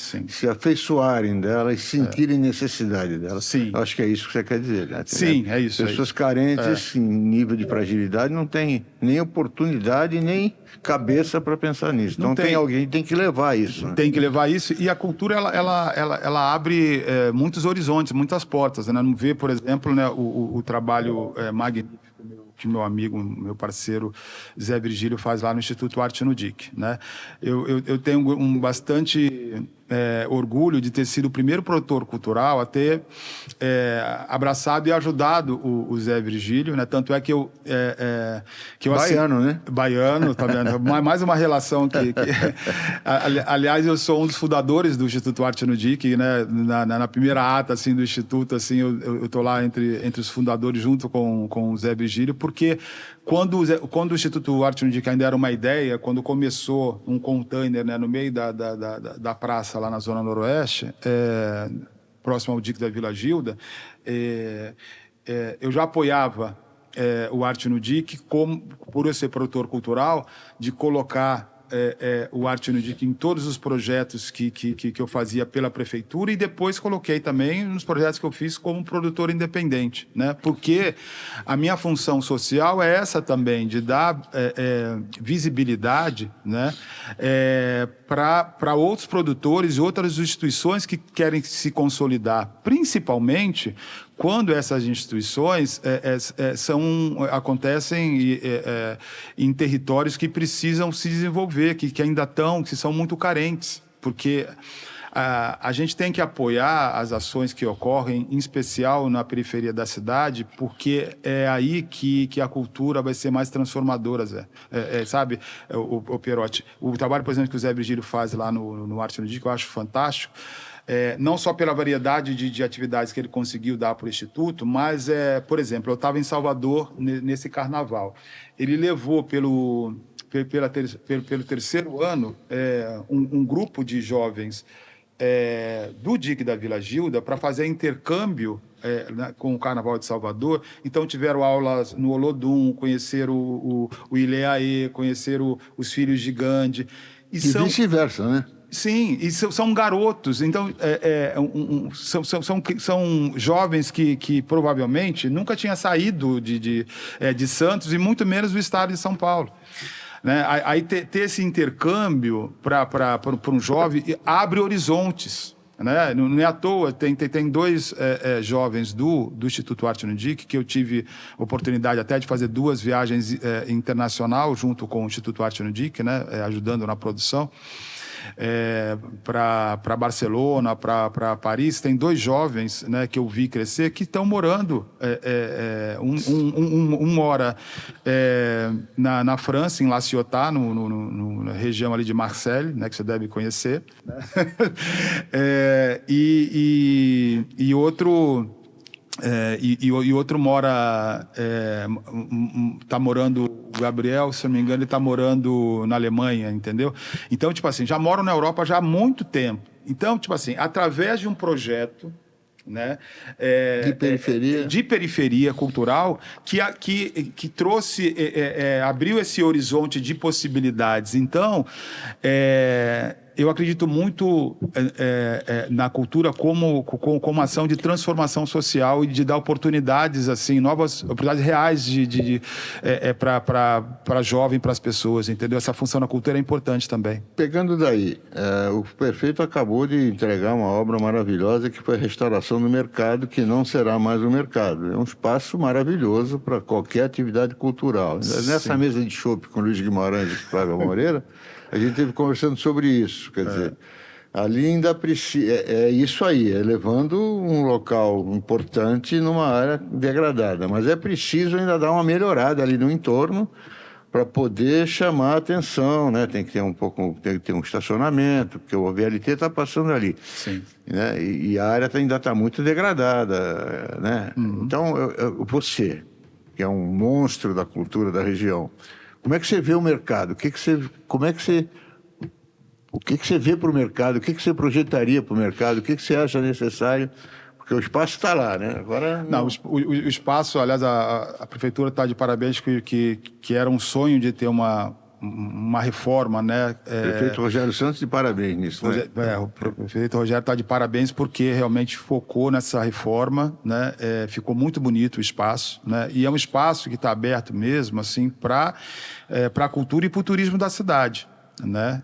afeiçoarem dela e sentirem necessidade dela. Sim. Eu acho que é isso que você quer dizer, né? Sim, é isso. Pessoas carentes, em nível de fragilidade, não têm nem oportunidade, nem cabeça para pensar nisso. Então alguém tem que levar isso. Né? Tem que levar isso. E a cultura, ela abre muitos horizontes, muitas portas. Né? Não vê, por exemplo, né, o trabalho magnífico que meu amigo, meu parceiro Zé Virgílio faz lá no Instituto Arte no DIC, né? Eu tenho bastante orgulho de ter sido o primeiro produtor cultural a ter abraçado e ajudado o Zé Virgílio, né? Tanto é que eu baiano, né? Baiano, tá vendo? Mais uma relação que aliás, eu sou um dos fundadores do Instituto Arte no DIC, né? Na primeira ata assim do instituto, assim, eu tô lá entre os fundadores junto com o Zé Virgílio, porque quando o Instituto Arte no DIC ainda era uma ideia, quando começou um container, né, no meio da praça lá na Zona Noroeste, próximo ao DIC da Vila Gilda, eu já apoiava o Arte no DIC, por eu ser produtor cultural, de colocar o Arte no DIC em todos os projetos que eu fazia pela prefeitura, e depois coloquei também nos projetos que eu fiz como produtor independente, né? Porque a minha função social é essa também, de dar visibilidade, né? Para outros produtores e outras instituições que querem se consolidar, principalmente quando essas instituições acontecem em territórios que precisam se desenvolver, que ainda que são muito carentes, porque a gente tem que apoiar as ações que ocorrem, em especial na periferia da cidade, porque é aí que a cultura vai ser mais transformadora, Zé. Sabe, o Pierotti, o trabalho, por exemplo, que o Zé Virgílio faz lá no Arte no DIC, eu acho fantástico. Não só pela variedade de atividades que ele conseguiu dar para o Instituto, mas, por exemplo, eu estava em Salvador nesse carnaval. Ele levou pelo terceiro ano um grupo de jovens do DIC da Vila Gilda para fazer intercâmbio com o Carnaval de Salvador. Então tiveram aulas no Olodum, conheceram o Ileaê, conheceram os filhos de Gandhi. E vice-versa, né? Sim, e são garotos, então são jovens que provavelmente nunca tinham saído de Santos e muito menos do estado de São Paulo. Né? Aí ter esse intercâmbio para um jovem abre horizontes. Né? Não é à toa, tem dois jovens do Instituto Arte no DIC, que eu tive oportunidade até de fazer 2 viagens internacional junto com o Instituto Arte no DIC, né? Ajudando na produção. Para Barcelona, para Paris, tem 2 jovens, né, que eu vi crescer, que estão morando. Um mora na França, em La Ciotat, na região ali de Marseille, né, que você deve conhecer. Né? E outro... E outro mora, tá morando, o Gabriel, se não me engano, ele está morando na Alemanha, entendeu? Então, tipo assim, já moram na Europa já há muito tempo. Então, tipo assim, através de um projeto, né, de periferia cultural, que trouxe, abriu esse horizonte de possibilidades. Então, eu acredito muito na cultura como ação de transformação social e de dar oportunidades, assim, novas oportunidades reais para jovem, para as pessoas, entendeu? Essa função na cultura é importante também. Pegando daí, o prefeito acabou de entregar uma obra maravilhosa que foi a restauração do mercado, que não será mais um mercado. É um espaço maravilhoso para qualquer atividade cultural. Nessa mesa de chopp com Luiz Guimarães e Flávio Moreira, a gente esteve conversando sobre isso. Quer dizer, ali ainda precisa... É isso aí, é levando um local importante numa área degradada. Mas é preciso ainda dar uma melhorada ali no entorno, para poder chamar a atenção, né? Tem que ter um estacionamento, porque o VLT está passando ali. Sim. Né? E a área ainda está muito degradada, né? Então, você, que é um monstro da cultura da região, como é que você vê o mercado? O que você vê para o mercado? O que você projetaria para o mercado? O que você acha necessário? Porque o espaço está lá, né? Agora não, o espaço, aliás, a prefeitura está de parabéns que era um sonho de ter uma reforma, né? Prefeito Rogério Santos, de parabéns nisso, né? O prefeito Rogério está de parabéns porque realmente focou nessa reforma, né? Ficou muito bonito o espaço, né? E é um espaço que está aberto mesmo, assim, para a cultura e para o turismo da cidade, né?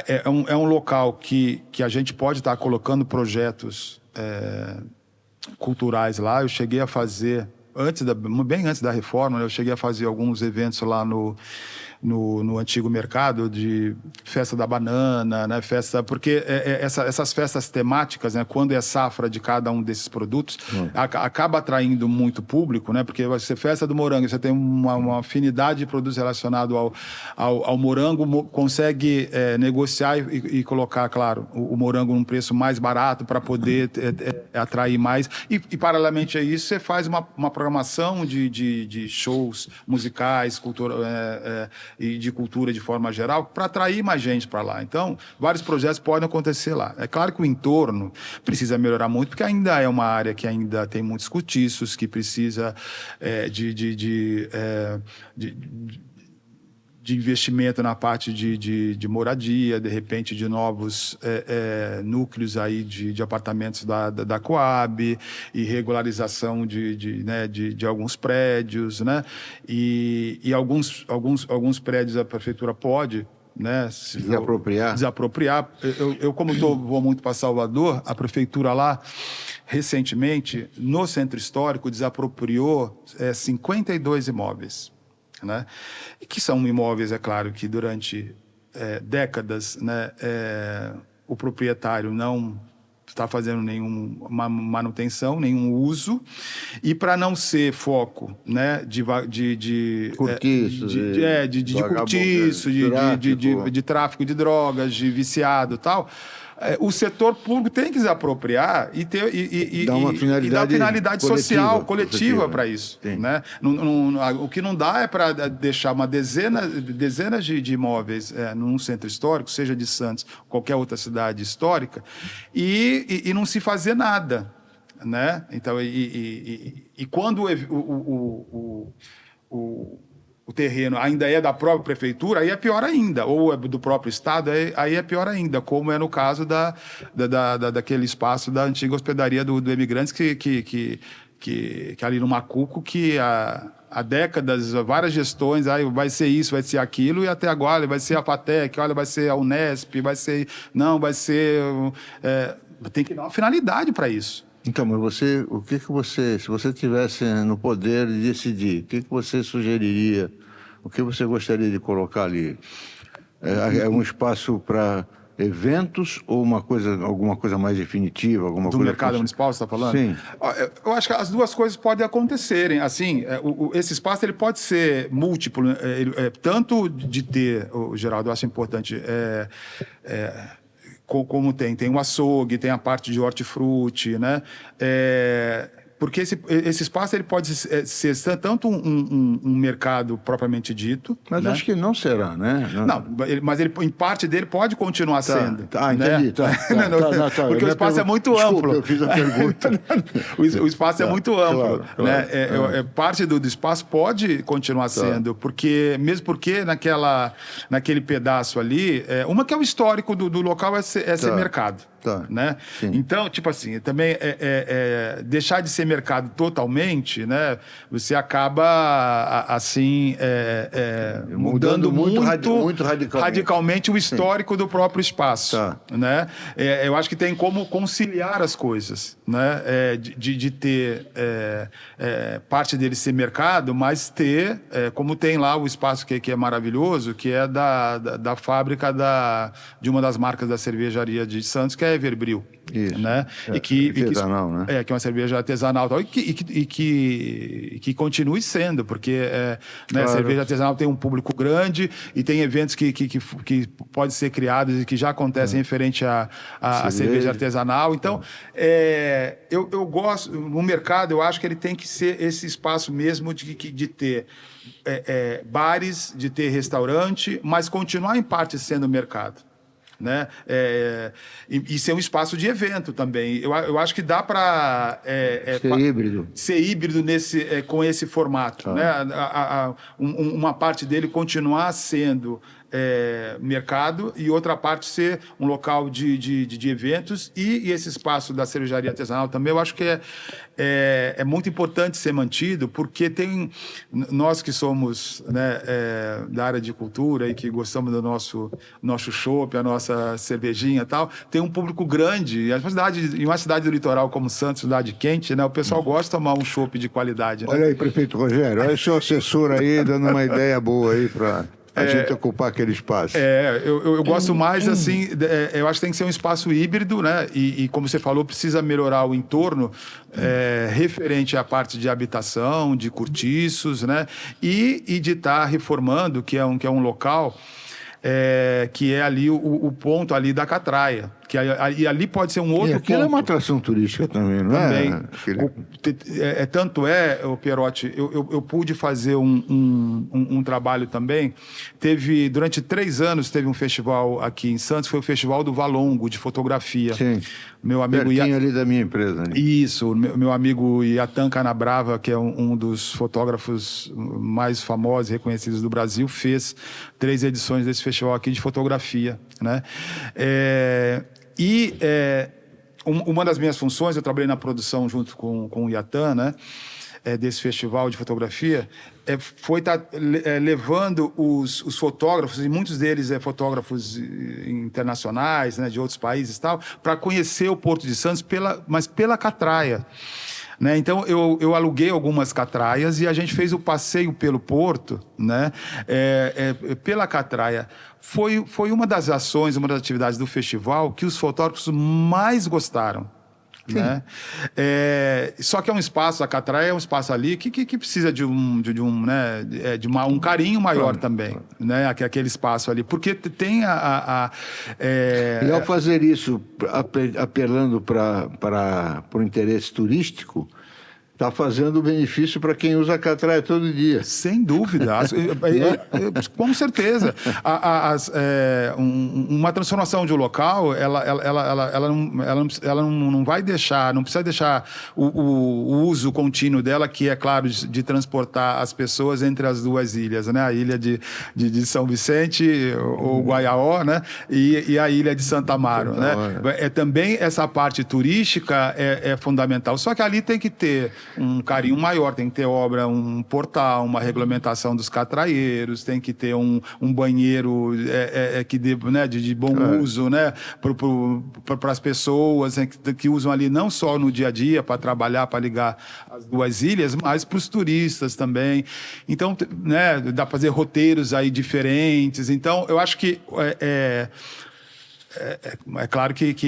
É um local que a gente pode estar colocando projetos culturais lá. Eu cheguei a fazer, bem antes da reforma, eu cheguei a fazer alguns eventos lá no antigo mercado de festa da banana, né? Porque essas festas temáticas, né? Quando é safra de cada um desses produtos, acaba atraindo muito público, né? Porque vai ser festa do morango, você tem uma afinidade de produtos relacionados ao morango, consegue negociar e colocar, claro, o morango num preço mais barato para poder atrair mais. E paralelamente a isso, você faz uma programação de shows musicais, e de cultura de forma geral, para atrair mais gente para lá. Então, vários projetos podem acontecer lá. É claro que o entorno precisa melhorar muito, porque ainda é uma área que ainda tem muitos cortiços, que precisa de investimento na parte de moradia, de repente de novos núcleos aí de apartamentos da Coab, e regularização de alguns prédios, né? E alguns prédios a prefeitura pode, né, desapropriar. Eu como vou muito para Salvador, a prefeitura lá, recentemente, no centro histórico, desapropriou 52 imóveis. Né? E que são imóveis, é claro, que durante décadas, né, o proprietário não está fazendo nenhuma manutenção, nenhum uso, e para não ser foco, né, de cortiço, de tráfico de drogas, de viciado e tal, o setor público tem que desapropriar e dar uma finalidade social, coletiva para isso. Né? O que não dá é para deixar dezenas de imóveis num centro histórico, seja de Santos, qualquer outra cidade histórica, e não se fazer nada. Né? Então, quando o terreno ainda é da própria prefeitura, aí é pior ainda, ou é do próprio estado, aí é pior ainda, como é no caso daquele espaço da antiga hospedaria do Imigrantes, que ali no Macuco, que há décadas, várias gestões, aí vai ser isso, vai ser aquilo, e até agora vai ser a FATEC, olha, vai ser a Unesp, vai ser... Não, vai ser... tem que dar uma finalidade para isso. Então, mas se você tivesse no poder de decidir, o que você sugeriria, o que você gostaria de colocar ali? É um espaço para eventos ou alguma coisa mais definitiva? Do mercado municipal, você está falando? Sim. Eu acho que as duas coisas podem acontecerem. Assim, esse espaço ele pode ser múltiplo, tanto de ter, Geraldo, eu acho importante... como tem o açougue, tem a parte de hortifruti, né? porque esse espaço ele pode ser tanto um mercado propriamente dito. Mas né? acho que não será, né? Não, mas em parte dele pode continuar sendo. Tá, entendi. Né? Tá. Porque o espaço é muito Desculpa, amplo. eu fiz a pergunta. O espaço é muito amplo. Claro. Né? Parte do espaço pode continuar sendo, mesmo porque naquele pedaço ali, uma que é o histórico do local é ser mercado. Né? Então, tipo assim, também deixar de ser mercado totalmente, né? Você acaba assim mudando muito radicalmente o histórico do próprio espaço. Né? Eu acho que tem como conciliar as coisas, né? De ter parte dele ser mercado, mas ter, como tem lá o espaço que é maravilhoso, que é da fábrica de uma das marcas da cervejaria de Santos, que é Everbril. Isso. Né? Artesanal, né? Que é uma cerveja artesanal tal, e que continue sendo, porque a cerveja artesanal tem um público grande e tem eventos que podem ser criados e que já acontecem referente à cerveja artesanal. Então, eu gosto, no mercado, eu acho que ele tem que ser esse espaço mesmo de ter bares, de ter restaurante, mas continuar em parte sendo mercado. Né? E ser um espaço de evento também. Eu acho que dá para ser híbrido com esse formato. Né? Uma parte dele continuar sendo mercado e outra parte ser um local de eventos e esse espaço da cervejaria artesanal também eu acho que é muito importante ser mantido, porque nós que somos, né, da área de cultura e que gostamos do nosso chopp, a nossa cervejinha e tal, tem um público grande. Em uma cidade do litoral como Santos, cidade quente, né, o pessoal gosta de tomar um chopp de qualidade. Né? Olha aí, prefeito Rogério, olha o seu assessor aí dando uma ideia boa aí para a gente ocupar aquele espaço. Eu gosto mais assim, eu acho que tem que ser um espaço híbrido, né? E como você falou, precisa melhorar o entorno referente à parte de habitação, de cortiços, né? E de estar reformando, que é um local que é ali o ponto ali da Catraia. E ali pode ser um outro ponto. É uma atração turística também, não é? Tanto Pierotti, eu pude fazer um trabalho também. Durante 3 anos, teve um festival aqui em Santos, foi o Festival do Valongo, de fotografia. Sim, meu amigo ali da minha empresa. Né? Isso, meu amigo Iatan Canabrava, que é um dos fotógrafos mais famosos e reconhecidos do Brasil, fez 3 edições desse festival aqui de fotografia, né? Uma das minhas funções, eu trabalhei na produção junto com o Iatan, né, desse festival de fotografia, foi estar levando os fotógrafos, e muitos deles fotógrafos internacionais, né, de outros países e tal, para conhecer o Porto de Santos, mas pela Catraia. Né? Então, eu aluguei algumas catraias e a gente fez o passeio pelo Porto, né? Pela Catraia. Foi uma das ações, uma das atividades do festival que os fotógrafos mais gostaram. Né? Só que é um espaço, a Catraia é um espaço ali que precisa de um carinho maior também, né? Aquele espaço ali, porque tem E ao fazer isso, apelando para o interesse turístico, está fazendo benefício para quem usa a Catraia todo dia. Sem dúvida. Com certeza. Uma transformação de um local, ela não vai deixar, não precisa deixar o uso contínuo dela, que é, claro, de transportar as pessoas entre as 2 ilhas, né? A ilha de São Vicente, ou Guaiaó, né? E a ilha de Santa Amaro. Né? Também essa parte turística é fundamental. Só que ali tem que ter um carinho maior, tem que ter obra, um portal, uma regulamentação dos catraieiros, tem que ter um banheiro que dê, né, de bom uso, né, para as pessoas, né, que usam ali não só no dia a dia para trabalhar, para ligar as 2 ilhas, mas para os turistas também. Então, né, dá para fazer roteiros aí diferentes. Então, eu acho que é claro que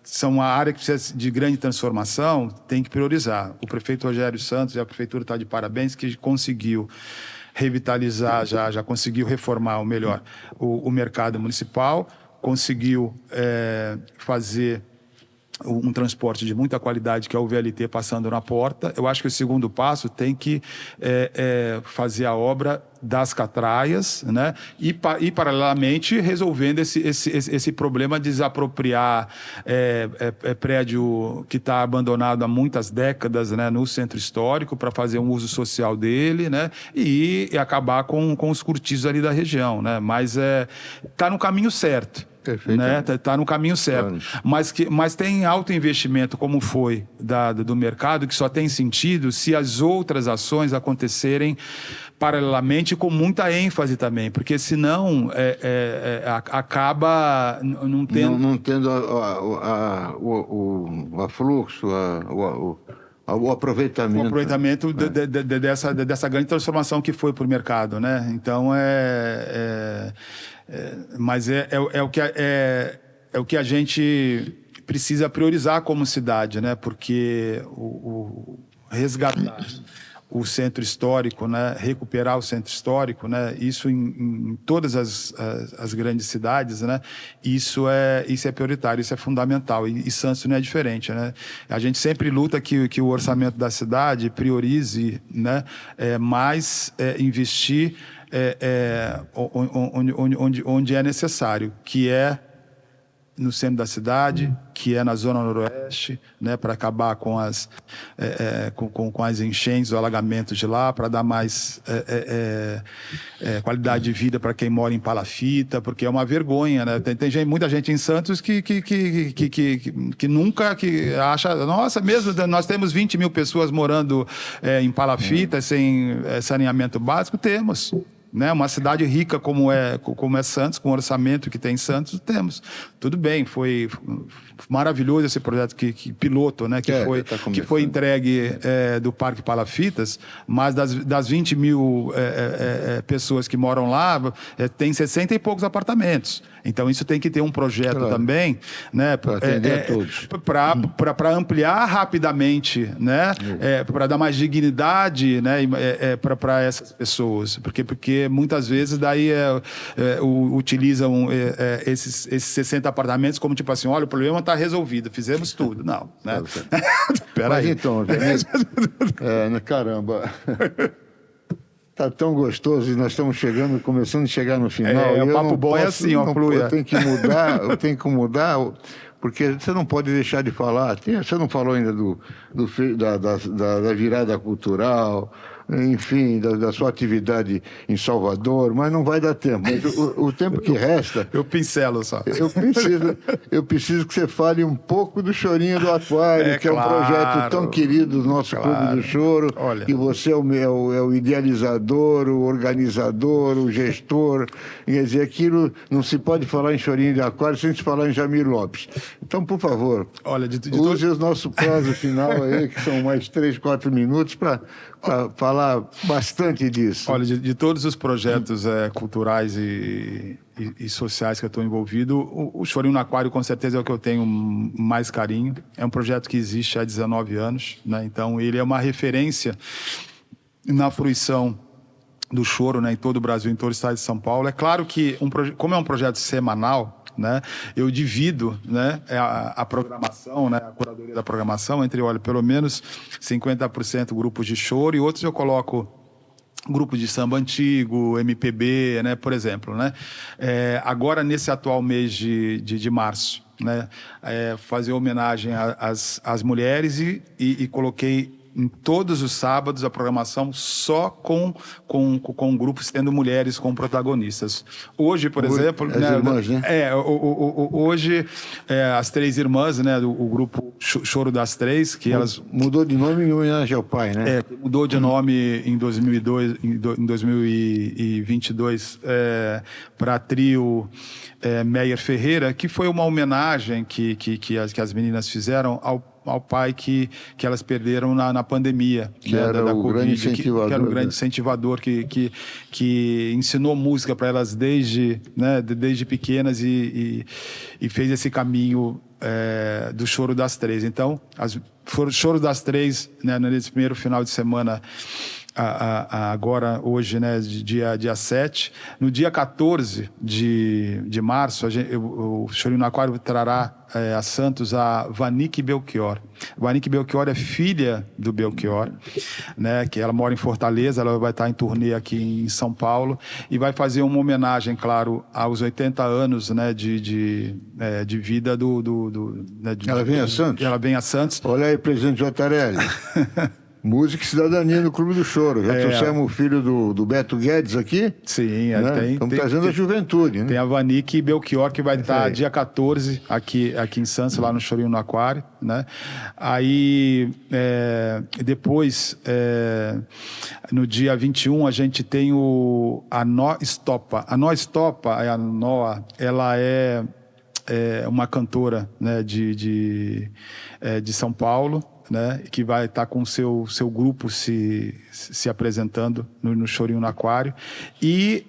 são uma área que precisa de grande transformação, tem que priorizar. O prefeito Rogério Santos e a prefeitura está de parabéns, que conseguiu revitalizar, já conseguiu reformar o mercado municipal, conseguiu fazer um transporte de muita qualidade, que é o VLT passando na porta. Eu acho que o segundo passo tem que fazer a obra das catraias, né? E paralelamente resolvendo esse problema de desapropriar prédio que está abandonado há muitas décadas, né, no centro histórico para fazer um uso social dele, né? E acabar com os cortiços ali da região, né? Mas está no caminho certo. Né? Tá no caminho certo. Claro. Mas tem alto investimento, como foi do mercado, que só tem sentido se as outras ações acontecerem paralelamente, com muita ênfase também, porque senão acaba não tendo... Não tendo o afluxo, o aproveitamento. O aproveitamento dessa grande transformação que foi para o mercado, né? Então, mas é o que a gente precisa priorizar como cidade, né? Porque resgatar o centro histórico, né? Recuperar o centro histórico, né? Isso em todas as grandes cidades, né? Isso é prioritário, isso é fundamental, e Santos não é diferente, né? A gente sempre luta que o orçamento da cidade priorize, né? Mais investir onde é necessário, que é no centro da cidade, que é na zona noroeste, né, para acabar com as enchentes, os alagamentos de lá, para dar mais qualidade de vida para quem mora em Palafita, porque é uma vergonha, né? Tem muita gente em Santos que nunca acha, nossa, mesmo nós temos 20 mil pessoas morando em Palafita sem saneamento básico, temos. Né? Uma cidade rica como é Santos, com o orçamento que tem Santos, temos. Tudo bem, foi maravilhoso esse projeto piloto, né? Que foi entregue do Parque Palafitas, mas das 20 mil pessoas que moram lá, tem 60 e poucos apartamentos. Então isso tem que ter um projeto também, né? Para atender a todos. Para ampliar rapidamente, né? Para dar mais dignidade, né? Para essas pessoas, porque muitas vezes daí utilizam esses 60 apartamentos como tipo assim, olha, o problema está resolvido, fizemos tudo. Não, né? Mas então, caramba, tá tão gostoso e nós estamos começando a chegar no final. O papo bom é assim, ó, Pluia. Eu tenho que mudar, porque você não pode deixar de falar. Você não falou ainda da virada cultural, enfim, da sua atividade em Salvador, mas não vai dar tempo. Mas o tempo que resta... Eu pincelo só. Eu preciso que você fale um pouco do Chorinho do Aquário, que é um projeto tão querido do nosso Clube do Choro. Olha. E você é o idealizador, o organizador, o gestor. Quer dizer, aquilo não se pode falar em Chorinho do Aquário sem se falar em Jamir Lopes. Então, por favor, use o nosso prazo final aí, que são mais 3, 4 minutos, para falar bastante disso. Olha, de todos os projetos culturais e sociais que eu estou envolvido, o Chorinho no Aquário com certeza é o que eu tenho mais carinho. É um projeto que existe há 19 anos, né? Então ele é uma referência na fruição do choro, né, em todo o Brasil, em todo o estado de São Paulo. É claro que, como é um projeto semanal, né, eu divido, né, a programação, né, a curadoria da programação entre, pelo menos 50% grupos de choro e outros eu coloco grupos de samba antigo, MPB, né, por exemplo, né? Agora, nesse atual mês de março, né, fazer homenagem às mulheres e coloquei em todos os sábados a programação só com grupos tendo mulheres como protagonistas. Hoje, por exemplo... As irmãs, né? Hoje, as Três Irmãs, né, o grupo Choro das Três, que elas... Mudou de nome em homenagem ao pai, né? Mudou de nome em 2022 para trio Meyer Ferreira, que foi uma homenagem que as meninas fizeram ao pai que elas perderam na pandemia, que era o Covid, grande incentivador, que era o grande incentivador que ensinou música para elas desde pequenas e fez esse caminho do Choro das Três. Então, Choro das Três, né, nesse primeiro final de semana agora, hoje, né, dia 7. No dia 14 de março, o Chorinho no Aquário trará a Santos a Vanique Belchior. Vanique Belchior é filha do Belchior, né, que ela mora em Fortaleza, ela vai estar em turnê aqui em São Paulo e vai fazer uma homenagem, claro, aos 80 anos, né, de vida né, Ela vem a Santos? Ela vem a Santos. Olha aí, presidente Jottarelli. Música e cidadania no Clube do Choro. Já trouxemos o filho do Beto Guedes aqui. Sim, né? Estamos trazendo a juventude, né? Tem a Vanique Belchior, que vai estar dia 14 aqui em Santos, lá no Chorinho no Aquário, né? Aí, depois, no dia 21, a gente tem a Nó Estopa. A Nó Estopa, a Noa, ela é uma cantora, né, de São Paulo, né, que vai estar com o seu grupo se apresentando no Chorinho no Aquário. E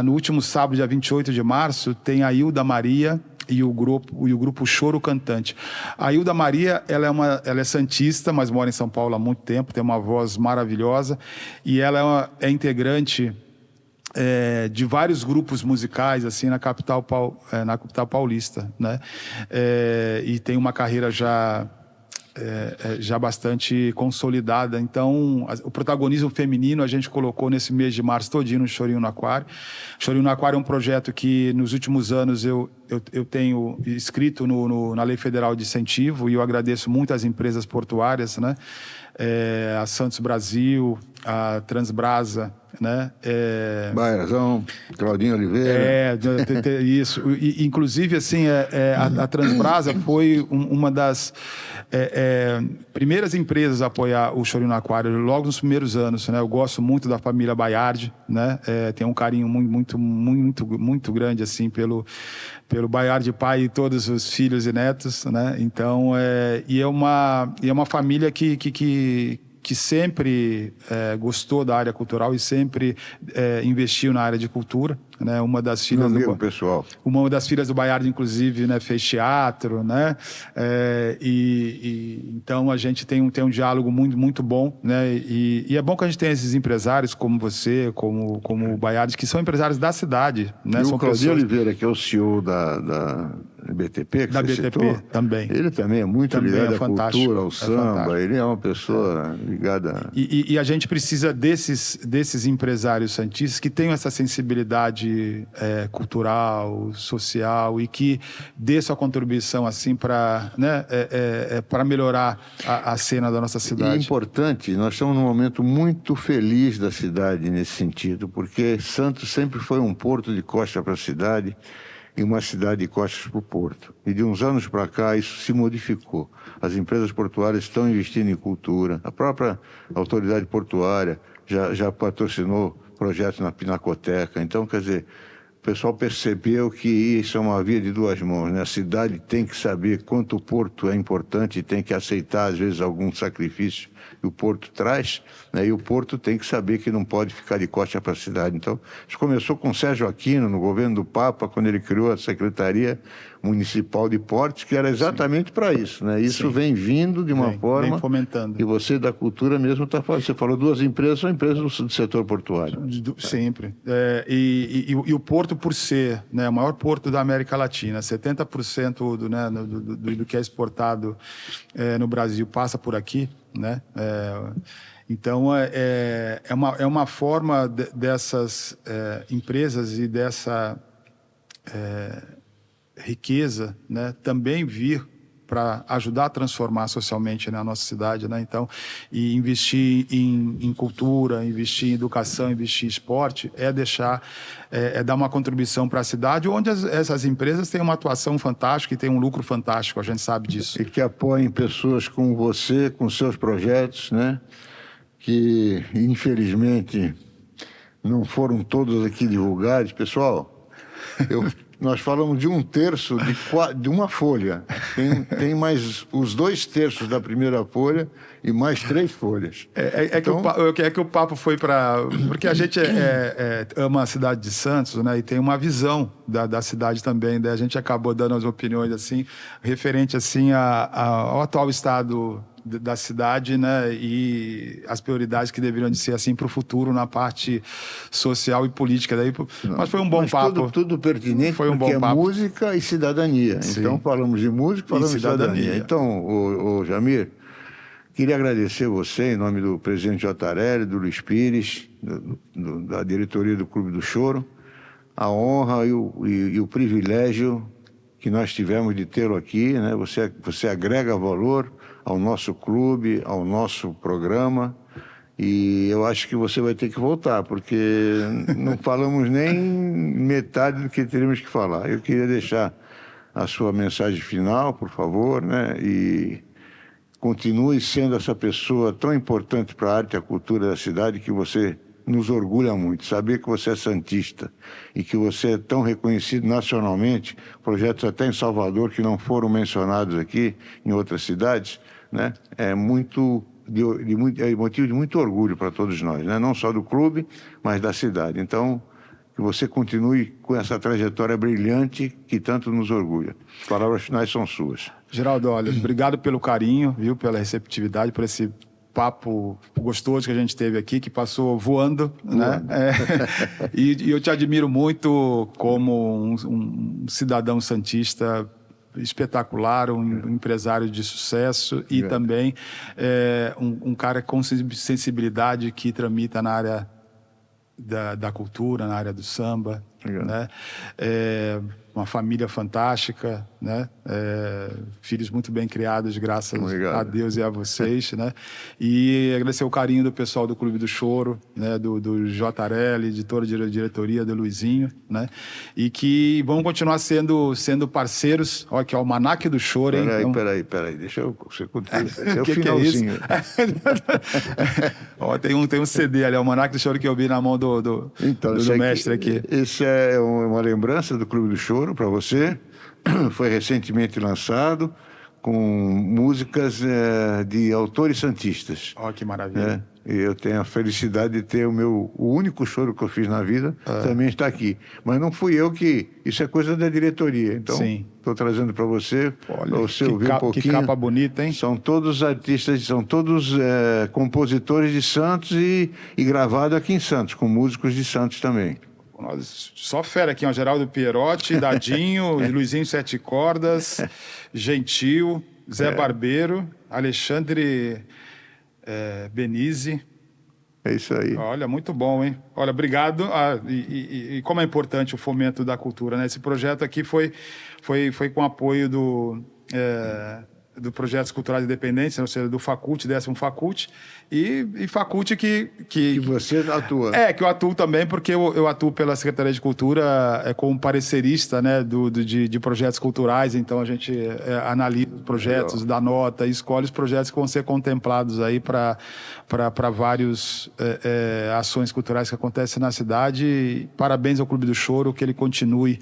no último sábado, dia 28 de março, tem a Hilda Maria e o grupo Choro Cantante. A Hilda Maria, ela é santista, mas mora em São Paulo há muito tempo, tem uma voz maravilhosa, e ela é integrante de vários grupos musicais assim na capital paulista, né? E tem uma carreira já bastante consolidada. Então, o protagonismo feminino a gente colocou nesse mês de março todinho no Chorinho no Aquário. Chorinho no Aquário é um projeto que nos últimos anos eu tenho inscrito na Lei Federal de Incentivo, e eu agradeço muito às empresas portuárias, né? A Santos Brasil, a Transbrasa, né? Bairazão, Claudinho Oliveira. Isso. Inclusive, assim, a Transbrasa foi uma das primeiras empresas a apoiar o Chorinho no Aquário logo nos primeiros anos, né? Eu gosto muito da família Baiardi, né? Tenho um carinho muito, muito, muito grande, assim, pelo Baiardi pai e todos os filhos e netos, né? Então, é uma família que sempre gostou da área cultural e sempre investiu na área de cultura, né? Uma das filhas uma das filhas do Baiardi, inclusive, né, fez teatro, né? Então a gente tem um diálogo muito, muito bom, né? E é bom que a gente tenha esses empresários como você, como o Baiardi, que são empresários da cidade, né? E são o Claudinho Oliveira, que é o CEO da BTP, que da você BTP citou, também. Ele também é muito ligado à cultura, ao samba. Fantástico. Ele é uma pessoa ligada... E a gente precisa desses empresários santistas que tenham essa sensibilidade cultural, social, e que dê sua contribuição assim para, né, para melhorar a cena da nossa cidade. E é importante, nós estamos num momento muito feliz da cidade nesse sentido, porque Santos sempre foi um porto de costa para a cidade e uma cidade de costas para o porto. E de uns anos para cá isso se modificou. As empresas portuárias estão investindo em cultura. A própria autoridade portuária já patrocinou projetos na Pinacoteca. Então, quer dizer, o pessoal percebeu que isso é uma via de duas mãos, né? A cidade tem que saber quanto o porto é importante e tem que aceitar, às vezes, algum sacrifício que o porto traz, né? E o porto tem que saber que não pode ficar de costas para a cidade. Então, isso começou com Sérgio Aquino, no governo do Papa, quando ele criou a Secretaria Municipal de Portos, que era exatamente para isso, né? Isso vem vindo de uma forma... Vem fomentando. E você, da cultura mesmo, está falando. Você falou duas empresas, são empresas do setor portuário. Sempre. E o porto, por ser, né, o maior porto da América Latina, 70% do que é exportado no Brasil passa por aqui, né? Então, é uma forma dessas empresas e dessa riqueza, né, também vir para ajudar a transformar socialmente, né, a nossa cidade, né? Então, e investir em cultura, investir em educação, investir em esporte, dar uma contribuição para a cidade, onde essas empresas têm uma atuação fantástica e têm um lucro fantástico, a gente sabe disso. E que apoiem pessoas como você, com seus projetos, né? Que, infelizmente, não foram todos aqui divulgados. Pessoal, nós falamos de 1/3 de uma folha. Tem mais os 2/3 da primeira folha e mais 3 folhas. Que o papo foi para... Porque a gente ama a cidade de Santos, né? E tem uma visão da cidade também. Daí a gente acabou dando as opiniões assim, referente assim, ao atual estado da cidade, né, e as prioridades que deveriam de ser assim para o futuro na parte social e política. Mas foi um bom papo. Tudo pertinente, foi um porque bom papo. Música e cidadania. Sim. Então, falamos de música, falamos de cidadania. Então, o Jamir, queria agradecer você, em nome do presidente Jotarelli, do Luiz Pires, da diretoria do Clube do Choro, a honra e o privilégio que nós tivemos de tê-lo aqui, né? Você agrega valor ao nosso clube, ao nosso programa, e eu acho que você vai ter que voltar, porque não falamos nem metade do que teríamos que falar. Eu queria deixar a sua mensagem final, por favor, né? E continue sendo essa pessoa tão importante para a arte e a cultura da cidade, que você nos orgulha muito. Saber que você é santista e que você é tão reconhecido nacionalmente, projetos até em Salvador que não foram mencionados aqui, em outras cidades, né? É motivo de muito orgulho para todos nós, né? Não só do clube, mas da cidade. Então, que você continue com essa trajetória brilhante que tanto nos orgulha. As palavras finais são suas. Geraldo, olha, obrigado pelo carinho, viu, pela receptividade, por esse papo gostoso que a gente teve aqui, que passou voando, né? E eu te admiro muito como um cidadão santista espetacular, um empresário de sucesso e também um cara com sensibilidade que tramita na área da cultura, na área do samba, né? Uma família fantástica, né? Filhos muito bem criados, graças a Deus e a vocês, né? E agradecer o carinho do pessoal do Clube do Choro, né? Do Jotarelli, de toda a diretoria, do Luizinho, né? E que vamos continuar sendo parceiros. Olha que é o Almanaque do Choro, hein? Peraí, deixa eu... Você continua. É o finalzinho. Que é isso? Ó, tem um CD ali, o Almanaque do Choro, que eu vi na mão do mestre aqui. Esse é uma lembrança do Clube do Choro para você. Foi recentemente lançado com músicas de autores santistas. Ó, que maravilha. E eu tenho a felicidade de ter o único choro que eu fiz na vida, também está aqui. Mas não fui eu que... Isso é coisa da diretoria. Então, estou trazendo para você, para você ouvir um pouquinho. Que capa bonita, hein? São todos artistas, são todos compositores de Santos e gravado aqui em Santos, com músicos de Santos também. Só fera aqui, ó, Geraldo Pierotti, Dadinho, Luizinho Sete Cordas, Gentil, Zé Barbeiro, Alexandre Benise. É isso aí. Olha, muito bom, hein? Olha, obrigado. E como é importante o fomento da cultura, né? Esse projeto aqui foi com apoio do Projetos Culturais Independentes, ou seja, do Facult, 10º Facult, e Facult que você atua. Que eu atuo também, porque eu atuo pela Secretaria de Cultura como parecerista, né, de projetos culturais. Então a gente analisa os projetos, dá nota, escolhe os projetos que vão ser contemplados aí para várias ações culturais que acontecem na cidade. E parabéns ao Clube do Choro, que ele continue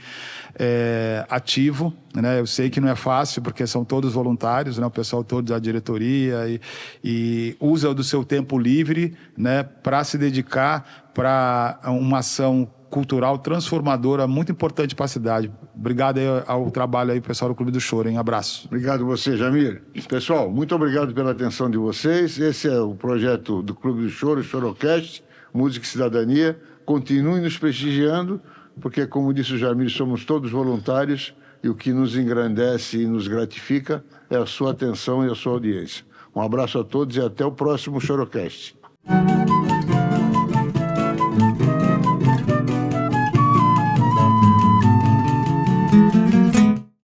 ativo, né? Eu sei que não é fácil, porque são todos voluntários, né? O pessoal todo da diretoria e usa do seu tempo livre, né, para se dedicar para uma ação cultural transformadora muito importante para a cidade. Obrigado aí ao trabalho aí, pessoal do Clube do Choro, hein? Abraço. Obrigado você, Jamir. Pessoal, muito obrigado pela atenção de vocês. Esse é o projeto do Clube do Choro, Chorocast, Música e Cidadania. Continue nos prestigiando, porque, como disse o Jamir, somos todos voluntários e o que nos engrandece e nos gratifica é a sua atenção e a sua audiência. Um abraço a todos e até o próximo Chorocast.